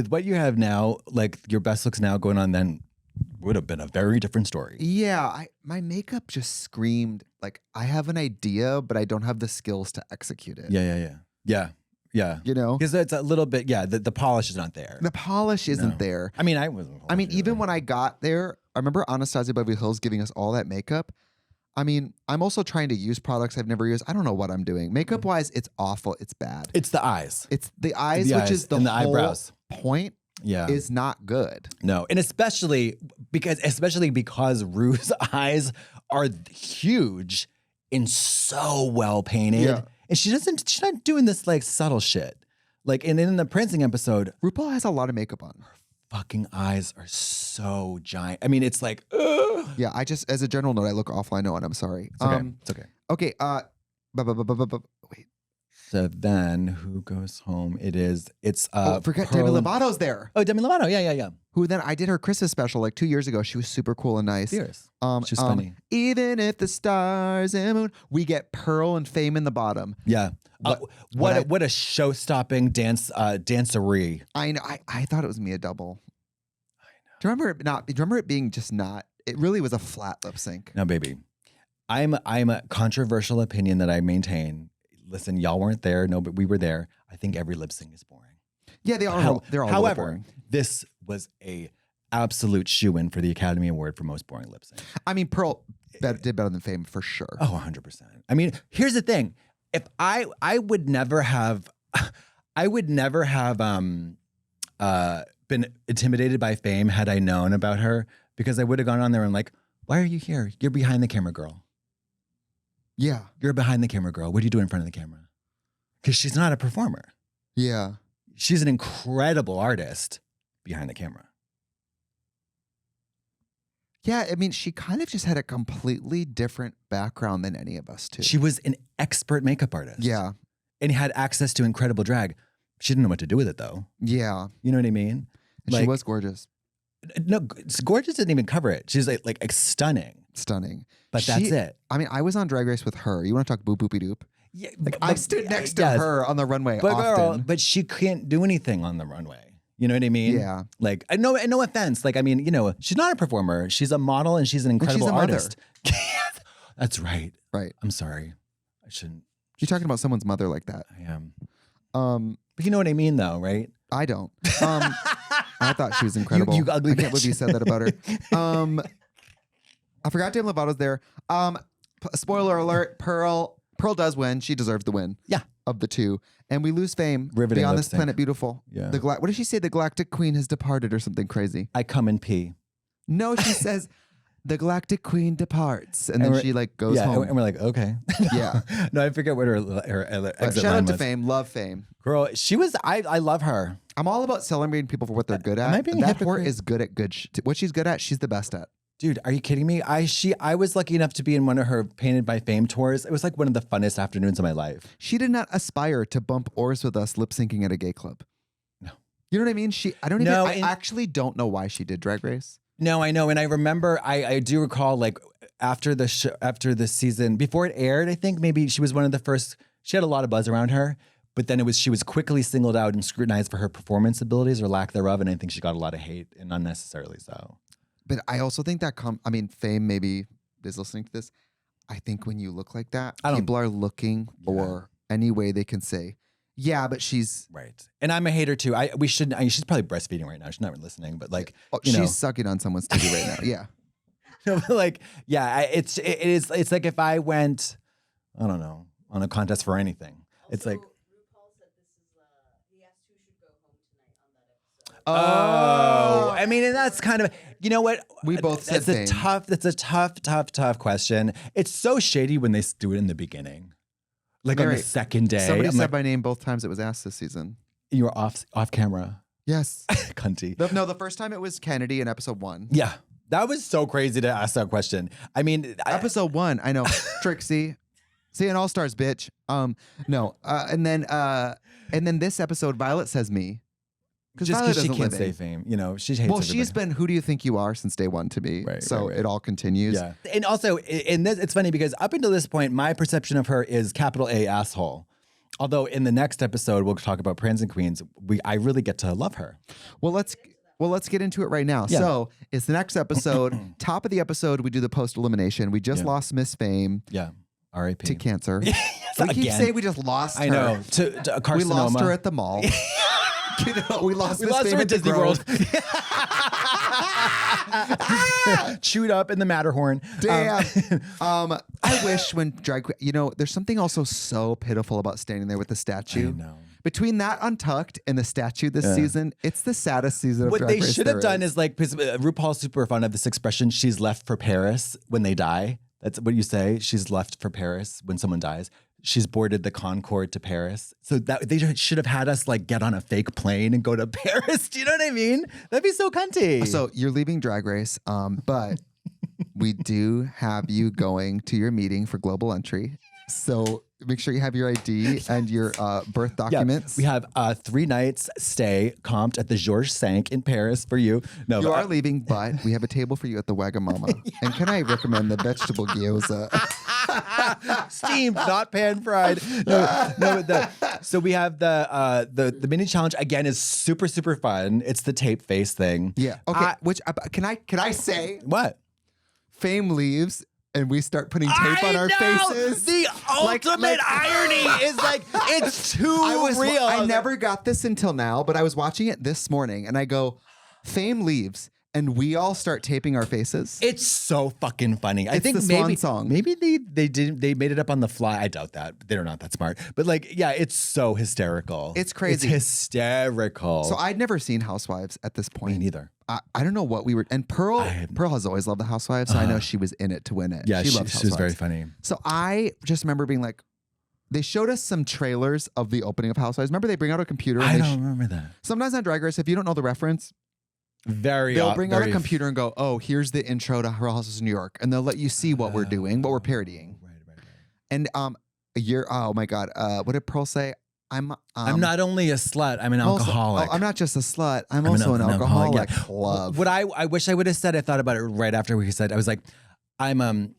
what you have now, like your best looks now going on, then would have been a very different story. Yeah, my makeup just screamed like I have an idea, but I don't have the skills to execute it. Yeah. You know? Because it's a little bit, the polish is not there. The polish isn't there. I mean, I wasn't. Even when I got there, I remember Anastasia Beverly Hills giving us all that makeup. I mean, I'm also trying to use products I've never used. I don't know what I'm doing. Makeup wise, it's awful. It's bad. It's the eyes. It's the eyes, which is the and the whole eyebrows. point. Yeah. Is not good. No, and especially because Rue's eyes are huge and so well painted. Yeah. And she's not doing this like subtle shit. Like and in the Prancing episode, RuPaul has a lot of makeup on. fucking eyes are so giant. I mean, it's like, ugh. Yeah, I just, as a general note, I look awful. I know, and I'm sorry. It's okay. It's okay. Okay. Wait. So then who goes home? It's Forget Pearl Demi and- Lovato's there. Oh, Demi Lovato. Yeah. Who then I did her Christmas special like 2 years ago. She was super cool and nice. Fierce. She's funny. Even if the stars and moon, we get Pearl and Fame in the bottom. Yeah. What a show-stopping dancery. I know. I thought it was me a double. I know. Do you remember it being just not? It really was a flat lip sync. No, baby. I'm a controversial opinion that I maintain. Listen, y'all weren't there. No, but we were there. I think every lip sync is boring. Yeah, they're all However, boring. this was a absolute shoo-in for the Academy Award for most boring lip sync. I mean, Pearl did better than Fame for sure. Oh, 100%. I mean, here's the thing. If I would never have been intimidated by Fame had I known about her, because I would have gone on there and like, why are you here? You're behind the camera, girl. Yeah. You're behind the camera, girl. What do you do in front of the camera? Because she's not a performer. Yeah. She's an incredible artist behind the camera. Yeah, I mean, she kind of just had a completely different background than any of us, too. She was an expert makeup artist. Yeah. And had access to incredible drag. She didn't know what to do with it, though. Yeah. You know what I mean? And she was gorgeous. No, Gorgeous didn't even cover it. She's like stunning. Stunning. But that's it. I mean, I was on Drag Race with her. You want to talk boop boopy doop? Yeah, I stood next to her on the runway often. But she can't do anything on the runway. You know what I mean? Yeah. Like, no offense. Like, I mean, she's not a performer. She's a model and she's an incredible she's a mother. artist. That's right. Right. I'm sorry. I shouldn't. You're talking about someone's mother like that. I am. But you know what I mean, though, right? I don't. I thought she was incredible. You ugly I can't bitch. believe you said that about her. I forgot Demi Lovato's there. Spoiler alert: Pearl does win. She deserves the win. Yeah. Of the two, and we lose fame. Riveting Beyond lip this sync. planet, beautiful. Yeah. What did she say? The Galactic Queen has departed, or something crazy. I come and pee. No, she says the Galactic Queen departs, and then she like goes Yeah, home. and we're like, okay. Yeah. No, I forget what her But exit shout line out to was. Fame, love Fame. Girl, she was. I love her. I'm all about celebrating people for what they're good at. Am I being that hypocrite? whore is good at what she's good at. She's the best at. Dude, are you kidding me? I was lucky enough to be in one of her Painted by Fame tours. It was like one of the funnest afternoons of my life. She did not aspire to bump oars with us lip syncing at a gay club. No. You know what I mean? I actually don't know why she did Drag Race. No, I know, and I remember. I do recall like after the season before it aired. I think maybe she was one of the first. She had a lot of buzz around her, but then she was quickly singled out and scrutinized for her performance abilities or lack thereof, and I think she got a lot of hate and unnecessarily so. But I also think that Fame maybe is listening to this. I think when you look like that, people are looking for any way they can say, yeah, but she's right. And I'm a hater too. She's probably breastfeeding right now. She's not really listening, but like, she's sucking on someone's titty right now. Yeah. No, but like, yeah, it's like if I went, I don't know, on a contest for anything. It's like RuPaul said this is he asked who should go home tonight on that episode. I mean, and that's kind of, you know what? We both said that's a tough question. It's so shady when they do it in the beginning. Like on the second day. Somebody I'm said like, my name both times it was asked this season. you were off camera. Yes. Cunty. No, the first time it was Kennedy in episode 1. Yeah. That was so crazy to ask that question. I mean, Episode 1, I know. Trixie. See, an all-stars, bitch. No. And then this episode, Violet says me. just Violet because she doesn't can't live stay in. fame. You know, she hates Well, everybody. she's been who do you think you are since day one to me. Right, so right. it all continues. Yeah. And also, in this, it's funny because up until this point, my perception of her is capital A asshole. Although in the next episode, we'll talk about Prancing Queens. I really get to love her. Well, let's get into it right now. Yeah. So it's the next episode. Top of the episode, we do the post elimination. We just lost Miss Fame Yeah. R.I.P. to cancer. Yes, We keep again. saying we just lost her. I know. To a carcinoma. We lost her at the mall. We lost We Miss lost Fame her at at the Disney Grove. World. Chewed up in the Matterhorn. Damn. I wish when drag queen, there's something also so pitiful about standing there with the statue. I know. Between that Untucked and the statue this season, it's the saddest season of What Drag they Race should there have done is. is like, because RuPaul's super fond of this expression, she's left for Paris when they die. That's what you say. She's left for Paris when someone dies. She's boarded the Concorde to Paris. So that they should have had us like get on a fake plane and go to Paris. Do you know what I mean? That'd be so cunty. So you're leaving Drag Race, but we do have you going to your meeting for global entry. So make sure you have your ID and your birth documents. We have 3 nights stay comped at the Georges V in Paris for you. No, You but are leaving, but we have a table for you at the Wagamama. And can I recommend the vegetable gyoza? steamed, not pan fried. So we have the mini challenge again is super fun. It's the tape face thing. Yeah. Okay. Can I say What? Fame leaves and we start putting tape on our faces? The ultimate irony is like it's too real. I never got this until now, but I was watching it this morning and I go, Fame leaves and we all start taping our faces. It's so fucking funny. I It's think the swan maybe song. Maybe they made it up on the fly. I doubt that. They're not that smart. But like, yeah, it's so hysterical. It's crazy. It's hysterical. So I'd never seen Housewives at this me point. neither. I don't know what we were. And Pearl has always loved the Housewives, so I know she was in it to win it. Yeah, she she loves was Housewives. very funny. So I just remember being like, they showed us some trailers of the opening of Housewives. Remember they bring out a computer. And I they don't remember that. sometimes on Drag Race, if you don't know the reference, they'll bring out a computer and go, "Oh, here's the intro to Real Housewives of New York," and they'll let you see what we're doing, what we're parodying. Right. And oh my God, what did Pearl say? I'm not only a slut, I'm an alcoholic. I'm not just a slut. I'm also an alcoholic. Yeah. Love. What I wish I would have said, I thought about it right after we said, I was like, I'm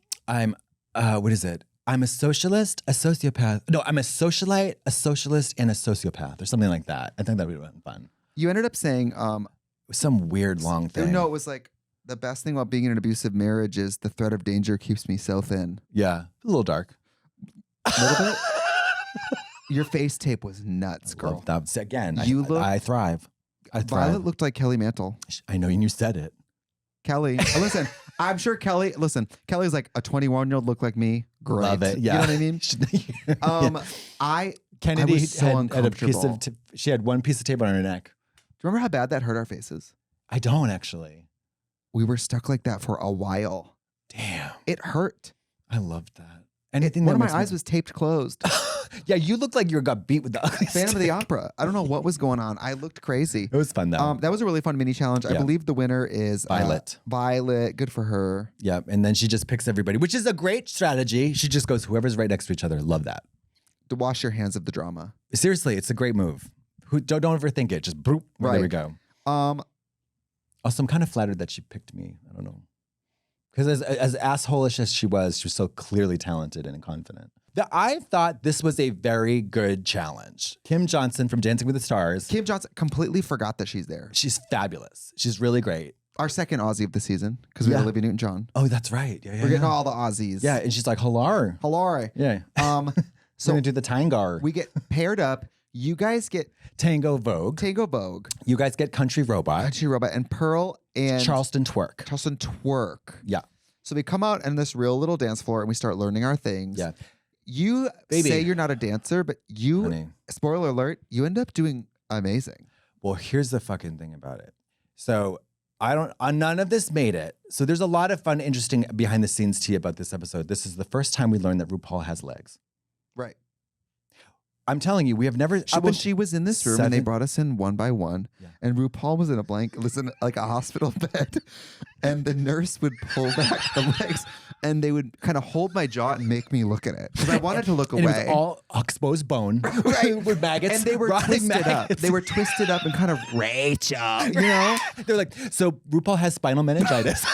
what is it? I'm a socialist, a sociopath. No, I'm a socialite, a socialist, and a sociopath, or something like that. I think that would have been fun. You ended up saying Some weird long thing. No, it was like the best thing about being in an abusive marriage is the threat of danger keeps me so thin. Yeah, a little dark. A little bit. Your face tape was nuts, girl. That's again. I thrive. I thrive. Violet looked like Kelly Mantle. I know you said it. Kelly, listen, I'm sure Kelly's like a 21-year-old look like me. Great. Love it. Yeah. You know what I mean? Kennedy I was so had a piece uncomfortable. of. She had one piece of tape on her neck. Do you remember how bad that hurt our faces? I don't actually. We were stuck like that for a while. Damn. It hurt. I loved that. Anything One that of my makes eyes was taped closed. Yeah, you looked like you got beat with the ugly Phantom of stick. the Opera. I don't know what was going on. I looked crazy. It was fun though. That was a really fun mini challenge. I Yeah. believe the winner is Violet. Violet. Good for her. Yeah, and then she just picks everybody, which is a great strategy. She just goes whoever's right next to each other. Love that. To wash your hands of the drama. Seriously, it's a great move. Don't overthink it. Just boop. There Right. we go. Um, Also, I'm kind of flattered that she picked me. I don't know. Because as asshole-ish as she was so clearly talented and confident. I thought this was a very good challenge. Kim Johnson from Dancing with the Stars. Kim Johnson completely forgot that she's there. She's fabulous. She's really great. Our second Aussie of the season because we Yeah. have Olivia Newton-John. Oh, that's right. Yeah, We're getting all the Aussies. Yeah, and she's like, hello. Hello. Yeah. So So we're gonna do the tango. we get paired up. You guys get Tango Vogue. Tango Vogue, You guys get Country Robot. Country Robot, and Pearl and Charleston Twerk. Charleston Twerk. Yeah. So we come out in this real little dance floor and we start learning our things. Yeah. You Baby. say you're not a dancer, but you, Honey. spoiler alert, you end up doing amazing. Well, here's the fucking thing about it. So none of this made it. So there's a lot of fun, interesting behind the scenes tea about this episode. This is the first time we learned that RuPaul has legs. Right. I'm telling you, we have never. She was in this room and they brought us in one by one, Yeah. and RuPaul was in like a hospital bed, and the nurse would pull back the legs, and they would kind of hold my jaw and make me look at it because I wanted to look and away. it was all exposed bone, Right. with maggots, and they were rotting twisted up. maggots. They were twisted up and kind of Rachel, you know. They're like, so RuPaul has spinal meningitis.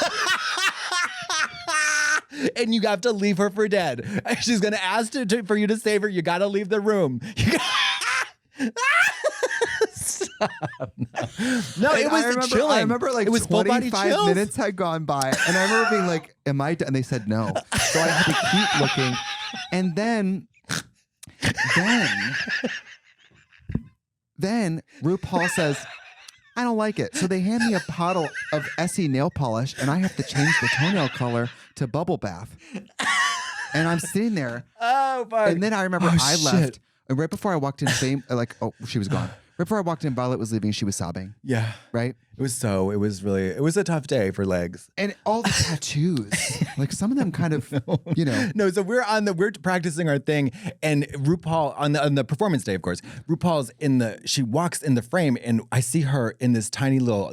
And you have to leave her for dead. She's gonna ask for you to save her. You gotta leave the room. Stop. No, it was chilling. I remember like it was full body 25 chills. minutes had gone by, and I remember being like, "Am I done?" And they said no, so I had to keep looking. And then RuPaul says, "I don't like it." So they hand me a bottle of Essie nail polish, and I have to change the toenail color to bubble bath. And I'm sitting there, Oh, fuck. and then I remember Oh, I shit. left, and right before I walked in, she was gone. Right before I walked in, Violet was leaving. She was sobbing, Yeah. right? It was a tough day for legs. And all the tattoos, like some of them kind of, you know. No, so we're practicing our thing, and RuPaul on the performance day, of course. RuPaul's she walks in the frame, and I see her in this tiny little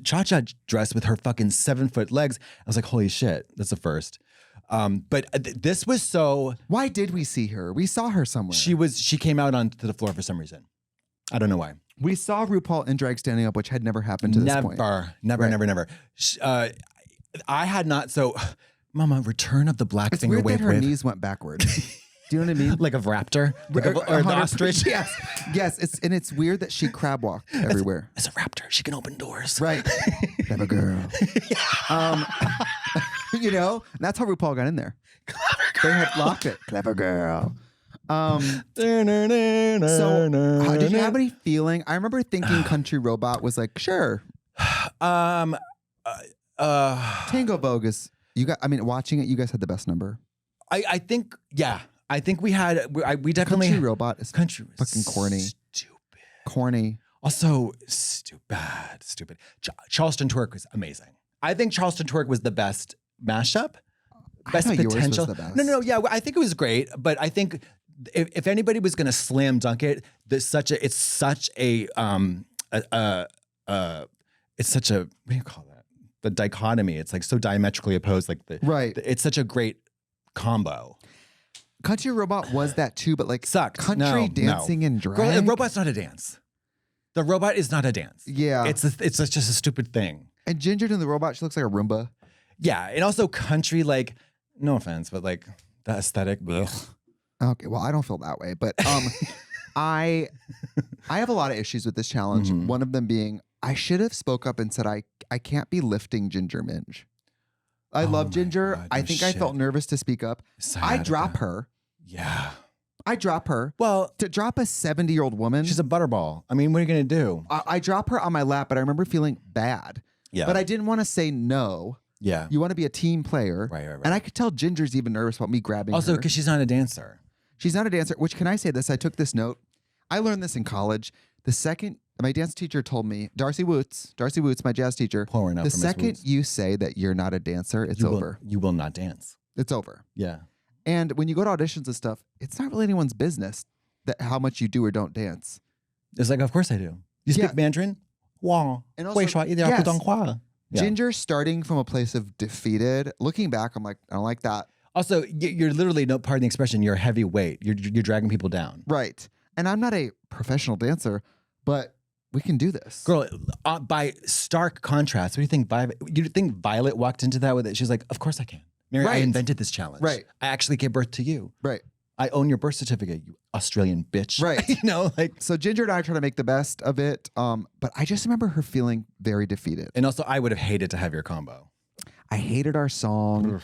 cha-cha dress with her fucking 7-foot legs. I was like, holy shit, that's a first. But this was so. Why did we see her? We saw her somewhere. She came out onto the floor for some reason. I don't know why. We saw RuPaul in drag standing up, which had never happened to this point. Never. I had not. So, Mama, Return of the Black It's Finger weird Wave that her Wave. knees went backward. Do you know what I mean? Like a raptor, or an 100%. ostrich. Yes. It's weird that she crab walked everywhere. It's a raptor. She can open doors. Right. Clever girl. You know, and that's how RuPaul got in there. They had locked it. Clever girl. So, did you have any feeling? I remember thinking Country Robot was like, sure. Tango Vogue is. Watching it, you guys had the best number. I think, yeah. I think we definitely. Country Robot is Country was fucking corny. Stupid. Corny. Also, stupid. Charleston Twerk was amazing. I think Charleston Twerk was the best mashup. Best thought yours was potential. the best. No, yeah. I think it was great, but I think if anybody was going to slam dunk it, it's such a what do you call that? The dichotomy. It's like so diametrically opposed. Like Right. It's such a great combo. Country Robot was that too, but like Sucked. country dancing and drag. Girl, the robot's not a dance. The robot is not a dance. Yeah. It's just a stupid thing. And Ginger in the Robot, she looks like a Roomba. Yeah, and also country, like, no offense, but like the aesthetic. Ugh. Okay, well, I don't feel that way, but I have a lot of issues with this challenge. Mhm. One of them being I should have spoke up and said I can't be lifting Ginger Minj. I Oh love my Ginger. God, I no think I felt shit. nervous to speak up. I drop her. Yeah. I drop her. Well, To drop a 70-year-old woman. she's a butterball. I mean, what are you going to do? I drop her on my lap, but I remember feeling bad. Yeah. But I didn't want to say no. Yeah. You want to be a team player. Right. And I could tell Ginger's even nervous about me grabbing Also, her. because she's not a dancer. She's not a dancer, which can I say this? I took this note. I learned this in college. The second my dance teacher told me, Darcy Woots, my jazz teacher, Pouring out the for Miss second Woots. you say that you're not a dancer, it's over. You will not dance. It's over. Yeah. And when you go to auditions and stuff, it's not really anyone's business that how much you do or don't dance. It's like, of course I do. You speak Yeah. Mandarin? Wow. And also, yes. Yeah. Ginger starting from a place of defeated, looking back, I'm like, I don't like that. Also, you're literally, no, pardon the expression, you're a heavyweight. You're dragging people down. Right. And I'm not a professional dancer, but we can do this. Girl, by stark contrast, what do you think? You think Violet walked into that with it? She's like, of course I can. Mary, I Right. invented this challenge. Right. I actually gave birth to you. Right. I own your birth certificate, you Australian bitch. Right. You know, like. So Ginger and I are trying to make the best of it. But I just remember her feeling very defeated. And also, I would have hated to have your combo. I hated our song.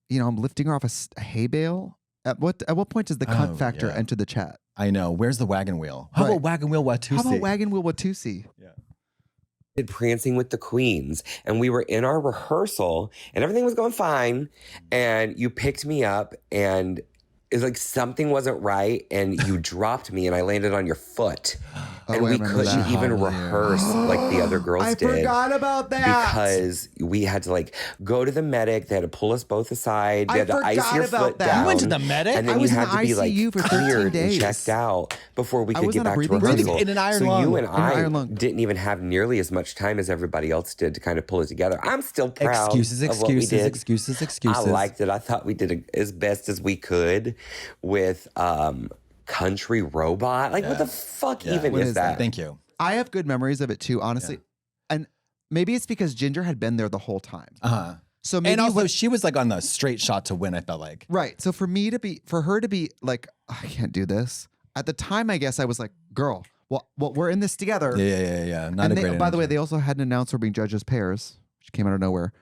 You know, I'm lifting her off a hay bale. At what point does the cunt factor yeah. enter the chat? I know. Where's the wagon wheel? How Right. about wagon wheel Watusi? How about Wagon Wheel Watusi? Yeah. Did Prancing with the Queens, and we were in our rehearsal, and everything was going fine, and you picked me up, and it's like something wasn't right, and you dropped me, and I landed on your foot, and I we remember couldn't that. even Oh, yeah. rehearse like the other girls I did. forgot about that. Because we had to like go to the medic. They had to pull us both aside. They I had to ice forgot your about foot that. down. You went to the medic? And then I was you in had to the be like ICU for 13 cleared days. and checked out before we I could was get on a back to breathing rehearsal. tube. In an iron so lung. you and In an iron I lung. didn't even have nearly as much time as everybody else did to kind of pull it together. I'm still proud Excuses, of what we excuses, did. excuses, excuses. I liked it. I thought we did as best as we could with Country Robot. Like, what the fuck even What is is that? that? Thank you. I have good memories of it too, honestly. And maybe it's because Ginger had been there the whole time. Uh-huh. So maybe And also, she was like on the straight shot to win, I felt like. right. So for her to be like, I can't do this. At the time, I guess I was like, girl, well, we're in this together. Yeah. Not And a they, great by the way, energy. they also had an announcer being judged as pairs, which came out of nowhere.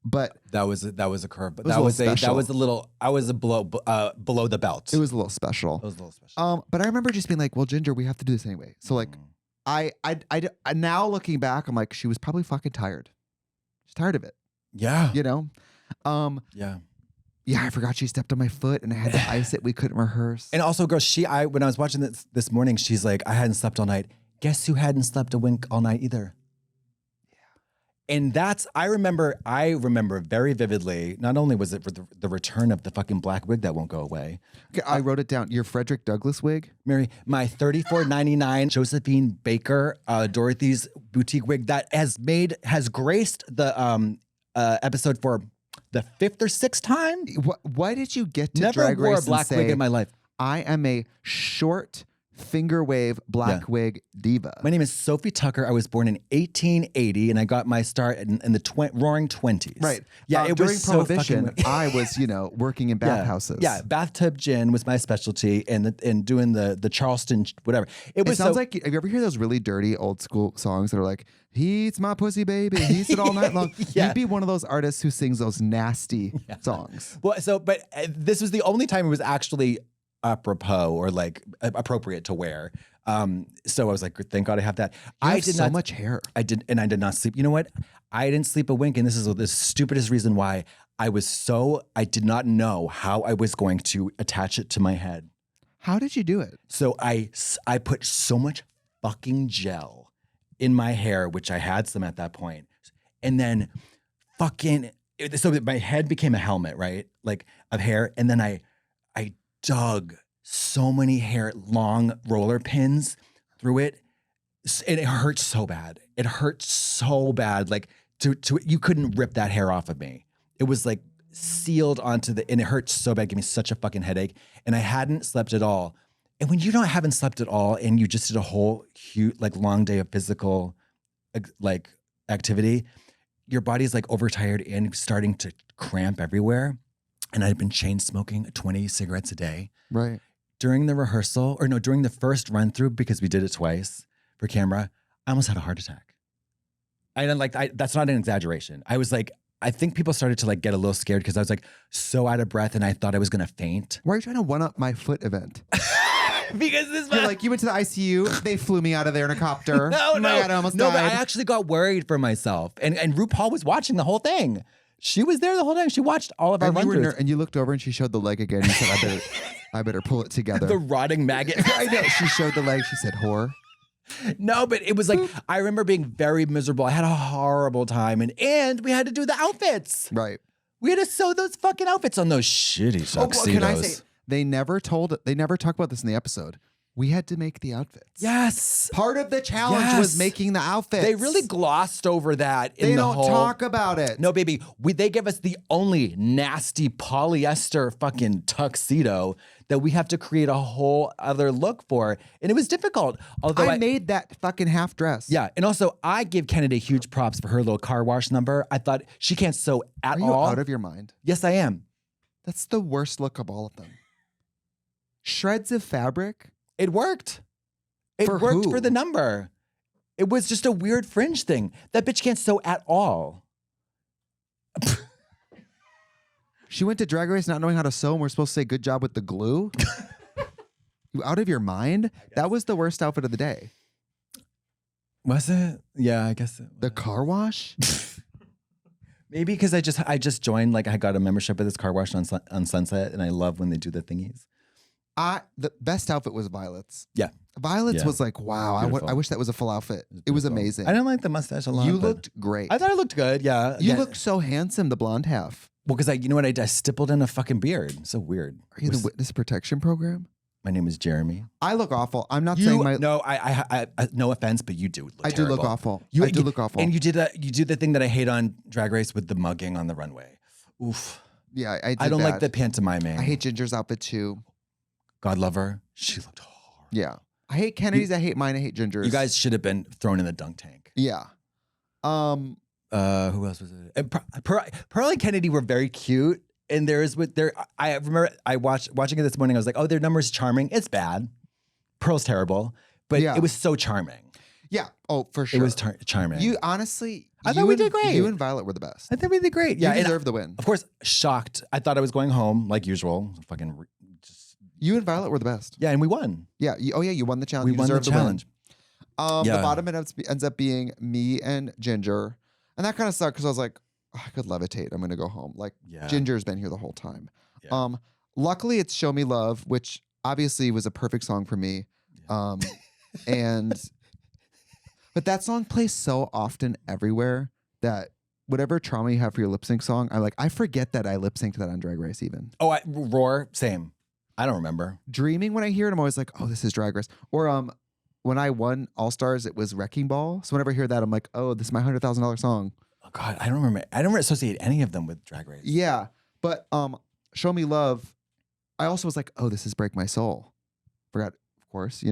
But That was a curve, but It was that a was little that special. was a little. I was a below the belt. it was a little special. It was a little special. But I remember just being like, well, Ginger, we have to do this anyway. So like, I now looking back, I'm like, she was probably fucking tired. She's tired of it, Yeah. you know? Yeah. Yeah, I forgot she stepped on my foot and I had to ice it. We couldn't rehearse. And also, girl, when I was watching this morning, she's like, I hadn't slept all night. Guess who hadn't slept a wink all night either? And I remember very vividly, not only was it for the return of the fucking black wig that won't go away. Okay, I wrote it down. Your Frederick Douglass wig? Mary, my $34.99 Josephine Baker Dorothy's boutique wig that has graced the episode for the 5th or 6th time. Why did you get to Never Drag wore a Race black and wig say, in my life. I am a short finger wave black wig diva? My name is Sophie Tucker. I was born in 1880, and I got my start in the roaring 20s. Right. Yeah, it during was so Prohibition, fucking. I was, working in bathhouses. Yeah, bathtub gin was my specialty, and doing the Charleston whatever. It sounds like, have you ever heard those really dirty old school songs that are like, he eats my pussy, baby, he eats it all night long? Yeah. You'd be one of those artists who sings those nasty songs. Well, but this was the only time it was actually apropos or like appropriate to wear. So I was like, thank God I have that. I did so much hair. I did not sleep. You know what? I didn't sleep a wink, and this is the stupidest reason why. I did not know how I was going to attach it to my head. How did you do it? So I put so much fucking gel in my hair, which I had some at that point, and then so that my head became a helmet, right? Like of hair, and then I dug so many long roller pins through it, and it hurt so bad. It hurt so bad, like you couldn't rip that hair off of me. It was like sealed onto and it hurt so bad, gave me such a fucking headache, and I hadn't slept at all. And when you haven't slept at all, and you just did a whole huge, like long day of physical, like activity, your body's like overtired and starting to cramp everywhere. And I'd been chain smoking 20 cigarettes a day. Right. During the rehearsal, during the first run through, because we did it twice for camera, I almost had a heart attack. That's not an exaggeration. I was like, I think people started to like get a little scared because I was like so out of breath and I thought I was gonna faint. Why are you trying to one-up my foot event? Because this You're like, you went to the ICU, they flew me out of there in a copter. Oh my God, I almost no, died. but I actually got worried for myself. And RuPaul was watching the whole thing. She was there the whole time. She watched all of our run-throughs. And you looked over and she showed the leg again. You said, I better pull it together. The rotting maggot. I know. She showed the leg. She said, whore. No, but it was like, I remember being very miserable. I had a horrible time. And we had to do the outfits. Right. We had to sew those fucking outfits on those shitty tuxedos. Can I say, they never talk about this in the episode. We had to make the outfits. Yes. Part of the challenge was making the outfits. They really glossed over that in they the don't whole... talk about it. No, baby. They gave us the only nasty polyester fucking tuxedo that we have to create a whole other look for. And it was difficult. Although I made that fucking half dress. Yeah. And also, I give Kennedy huge props for her little car wash number. I thought she can't sew at all. Are you out of your mind? Yes, I am. That's the worst look of all of them. Shreds of fabric. It worked. It For worked who? for the number. It was just a weird fringe thing. That bitch can't sew at all. She went to Drag Race not knowing how to sew, and we're supposed to say good job with the glue? You out of your mind? That was the worst outfit of the day. Was it? Yeah, I guess it was. The car wash? Maybe because I just joined, like I got a membership at this car wash on Sunset, and I love when they do the thingies. The best outfit was Violet's. Yeah. Violet's Yeah. was like, wow, Beautiful. I wish that was a full outfit. It was amazing. I didn't like the mustache a lot. You but looked great. I thought I looked good. Yeah. You Yeah. looked so handsome, the blonde half. Well, because you know what? I stippled in a fucking beard. So weird. Are you the witness protection program? My name is Jeremy. I look awful. I'm not saying my. No, I no offense, but you do look I do look terrible. awful. I do look awful. And you did the thing that I hate on Drag Race with the mugging on the runway. Oof. Yeah, I don't like the pantomiming. I hate Ginger's outfit too. God love her. She looked horrible. Yeah. I hate Kennedy's. I hate mine. I hate Ginger's. You guys should have been thrown in the dunk tank. Yeah. Who else was it? And Pearl and Kennedy were very cute. And I remember watching it this morning. I was like, oh, their number's charming. It's bad. Pearl's terrible, but Yeah. it was so charming. Yeah. Oh, for sure. It was charming. You honestly, I thought we did great. You and Violet were the best. I think we did great. Yeah, You and deserve the win. of course, shocked. I thought I was going home like usual. Fucking just You and Violet were the best. yeah, and we won. Yeah. You won the challenge. We You won the deserve challenge. win. Yeah. The bottom ends up being me and Ginger, and that kind of sucked because I was like, oh, I could levitate. I'm gonna go home. Like Yeah. Ginger's been here the whole time. Yeah. Luckily it's "Show Me Love," which obviously was a perfect song for me. But that song plays so often everywhere that whatever trauma you have for your lip sync song, I forget that I lip synced that on Drag Race even. Oh, Roar, same. I don't remember. Dreaming, when I hear it, I'm always like, oh, this is Drag Race. Or when I won All Stars, it was Wrecking Ball. So whenever I hear that, I'm like, oh, this is my $100,000 song. Oh God, I don't remember. I don't associate any of them with Drag Race. Yeah. But Show Me Love, I also was like, oh, this is Break My Soul. Forgot, of course,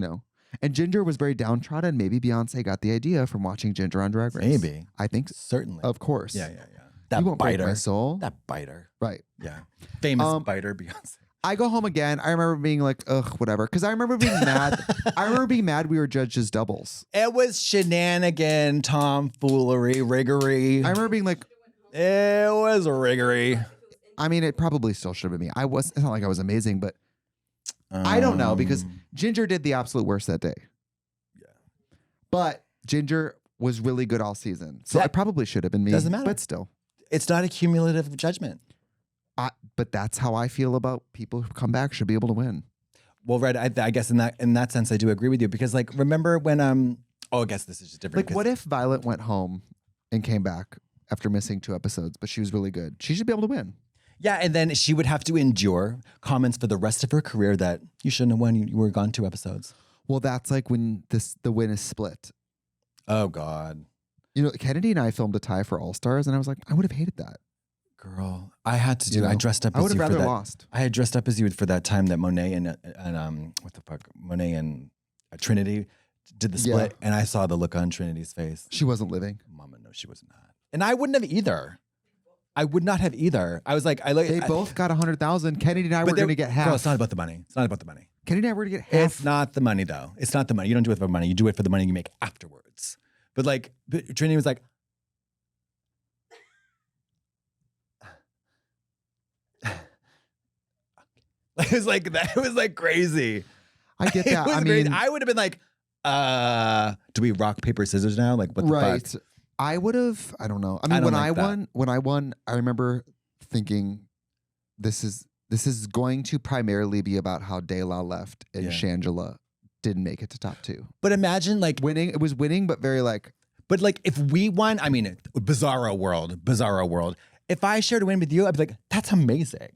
And Ginger was very downtrodden. Maybe Beyonce got the idea from watching Ginger on Drag Race. Maybe. I think, Certainly. of course. Yeah. That You won't break biter. my soul. That biter. Right. Yeah. Famous biter, Beyonce. I go home again. I remember being like, ugh, whatever. Because I remember being mad. I remember being mad we were judged as doubles. It was shenanigan, tomfoolery, riggery. I remember being like, It was riggery. I mean, it probably still should have been me. It's not like I was amazing, but I don't know because Ginger did the absolute worst that day. Yeah. But Ginger was really good all season. So it probably should have been me. Doesn't matter. But still. It's not a cumulative judgment. But that's how I feel about people who come back should be able to win. Well, Red, I guess in that sense, I do agree with you because, like, remember when I guess this is just different. Like, what if Violet went home and came back after missing 2 episodes, but she was really good? She should be able to win. Yeah, and then she would have to endure comments for the rest of her career that you shouldn't have won. You were gone 2 episodes. Well, that's like when the win is split. Oh God, Kennedy and I filmed a tie for All Stars, and I was like, I would have hated that. girl, I had to do. I dressed up. I as would have you for rather that. lost. I had dressed up as you for that time that Monet and what the fuck, Monet and Trinity did the split, and I saw the look on Trinity's face. She wasn't living. Mama, no, she was not, and I wouldn't have either. I would not have either. I was like, They both got 100,000. Kennedy and I were going to get half. Girl, it's not about the money. It's not about the money. Kennedy and I were going to get half. It's not the money, though. It's not the money. You don't do it for money. You do it for the money you make afterwards. But Trinity was like, It was like that. It was like crazy. I get It that. was I crazy. mean, I would have been like, do we rock, paper, scissors now? Like, what the right. fuck? I would have. I don't know. I mean, I don't when like I that. won, I remember thinking, this is going to primarily be about how De La left and Yeah. Shangela didn't make it to top 2. But imagine like, Winning, it was winning, but very like, but like if we won, I mean, bizarro world. If I shared a win with you, I'd be like, that's amazing.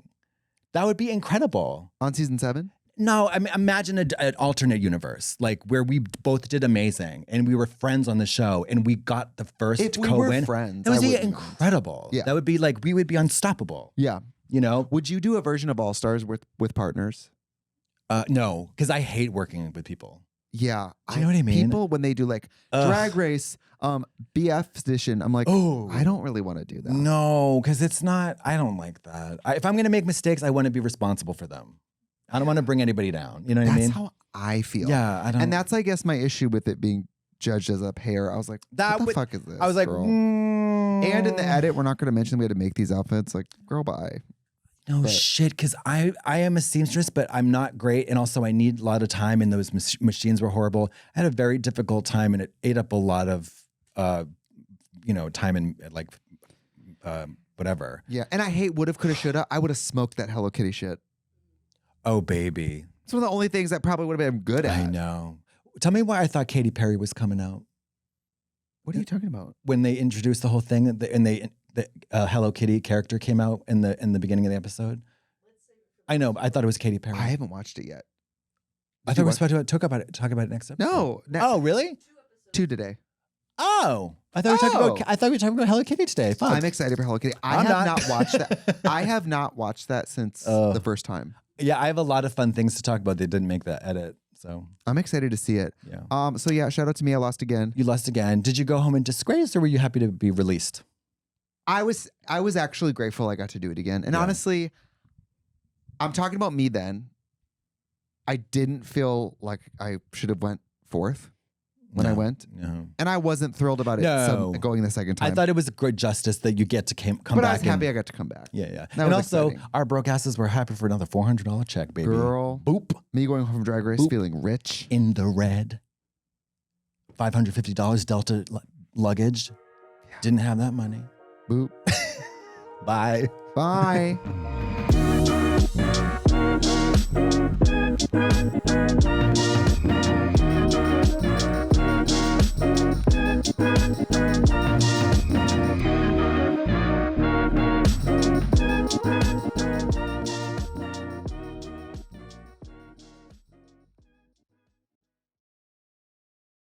That would be incredible. on season 7. No, I mean, imagine an alternate universe, like where we both did amazing and we were friends on the show and we got the first If we co-win. were friends, that would I be wouldn't mind. incredible. Yeah. That would be like, we would be unstoppable, Yeah. you know? Would you do a version of All Stars with partners? No, because I hate working with people. Yeah. Do you know what I mean? People, when they do like Drag Race, BF edition, I'm like, Oh. I don't really want to do that. No, because it's not, I don't like that. If I'm going to make mistakes, I want to be responsible for them. I don't want to bring anybody down. You know what I That's mean? how I feel. Yeah, I don't. And that's, I guess, my issue with it being judged as a pair. I was like, That what the would- fuck is this? I was like, girl? And in the edit, we're not going to mention we had to make these outfits. Like, girl, bye. No But- shit, because I am a seamstress, but I'm not great, and also I need a lot of time, and those machines were horrible. I had a very difficult time, and it ate up a lot of, time and like, whatever. Yeah. And I hate woulda, coulda, shoulda. I would have smoked that Hello Kitty shit. Oh baby, It's one of the only things that probably would have been good at. I know. Tell me why I thought Katy Perry was coming out What are you talking about? when they introduced the whole thing, and the Hello Kitty character came out in the beginning of the episode. I know, but I thought it was Katy Perry. I haven't watched it yet. I thought we were supposed to talk about it next episode. No. Oh, really? 2 today. Oh, I thought we were talking about Hello Kitty today. Fuck. I'm excited for Hello Kitty. I I'm have not. not watched that. I have not watched that since the first time. Yeah, I have a lot of fun things to talk about. They didn't make that edit, so I'm excited to see it. yeah. So yeah, shout out to me. I lost again. You lost again. Did you go home in disgrace, or were you happy to be released? I was actually grateful I got to do it again. And Yeah. honestly, I'm talking about me then. I didn't feel like I should have went 4th when I No, went. No. And I wasn't thrilled about it No. going the second time. I thought it was a great justice that you get to come but back. I was happy and, I got to come back. yeah, yeah. That And was also, exciting. our broke asses were happy for another $400 check, baby. Girl. Boop. Me going home from Drag Race Boop. feeling rich. In the red. $550 Delta luggage. Didn't have that money. Boop. Bye. Bye.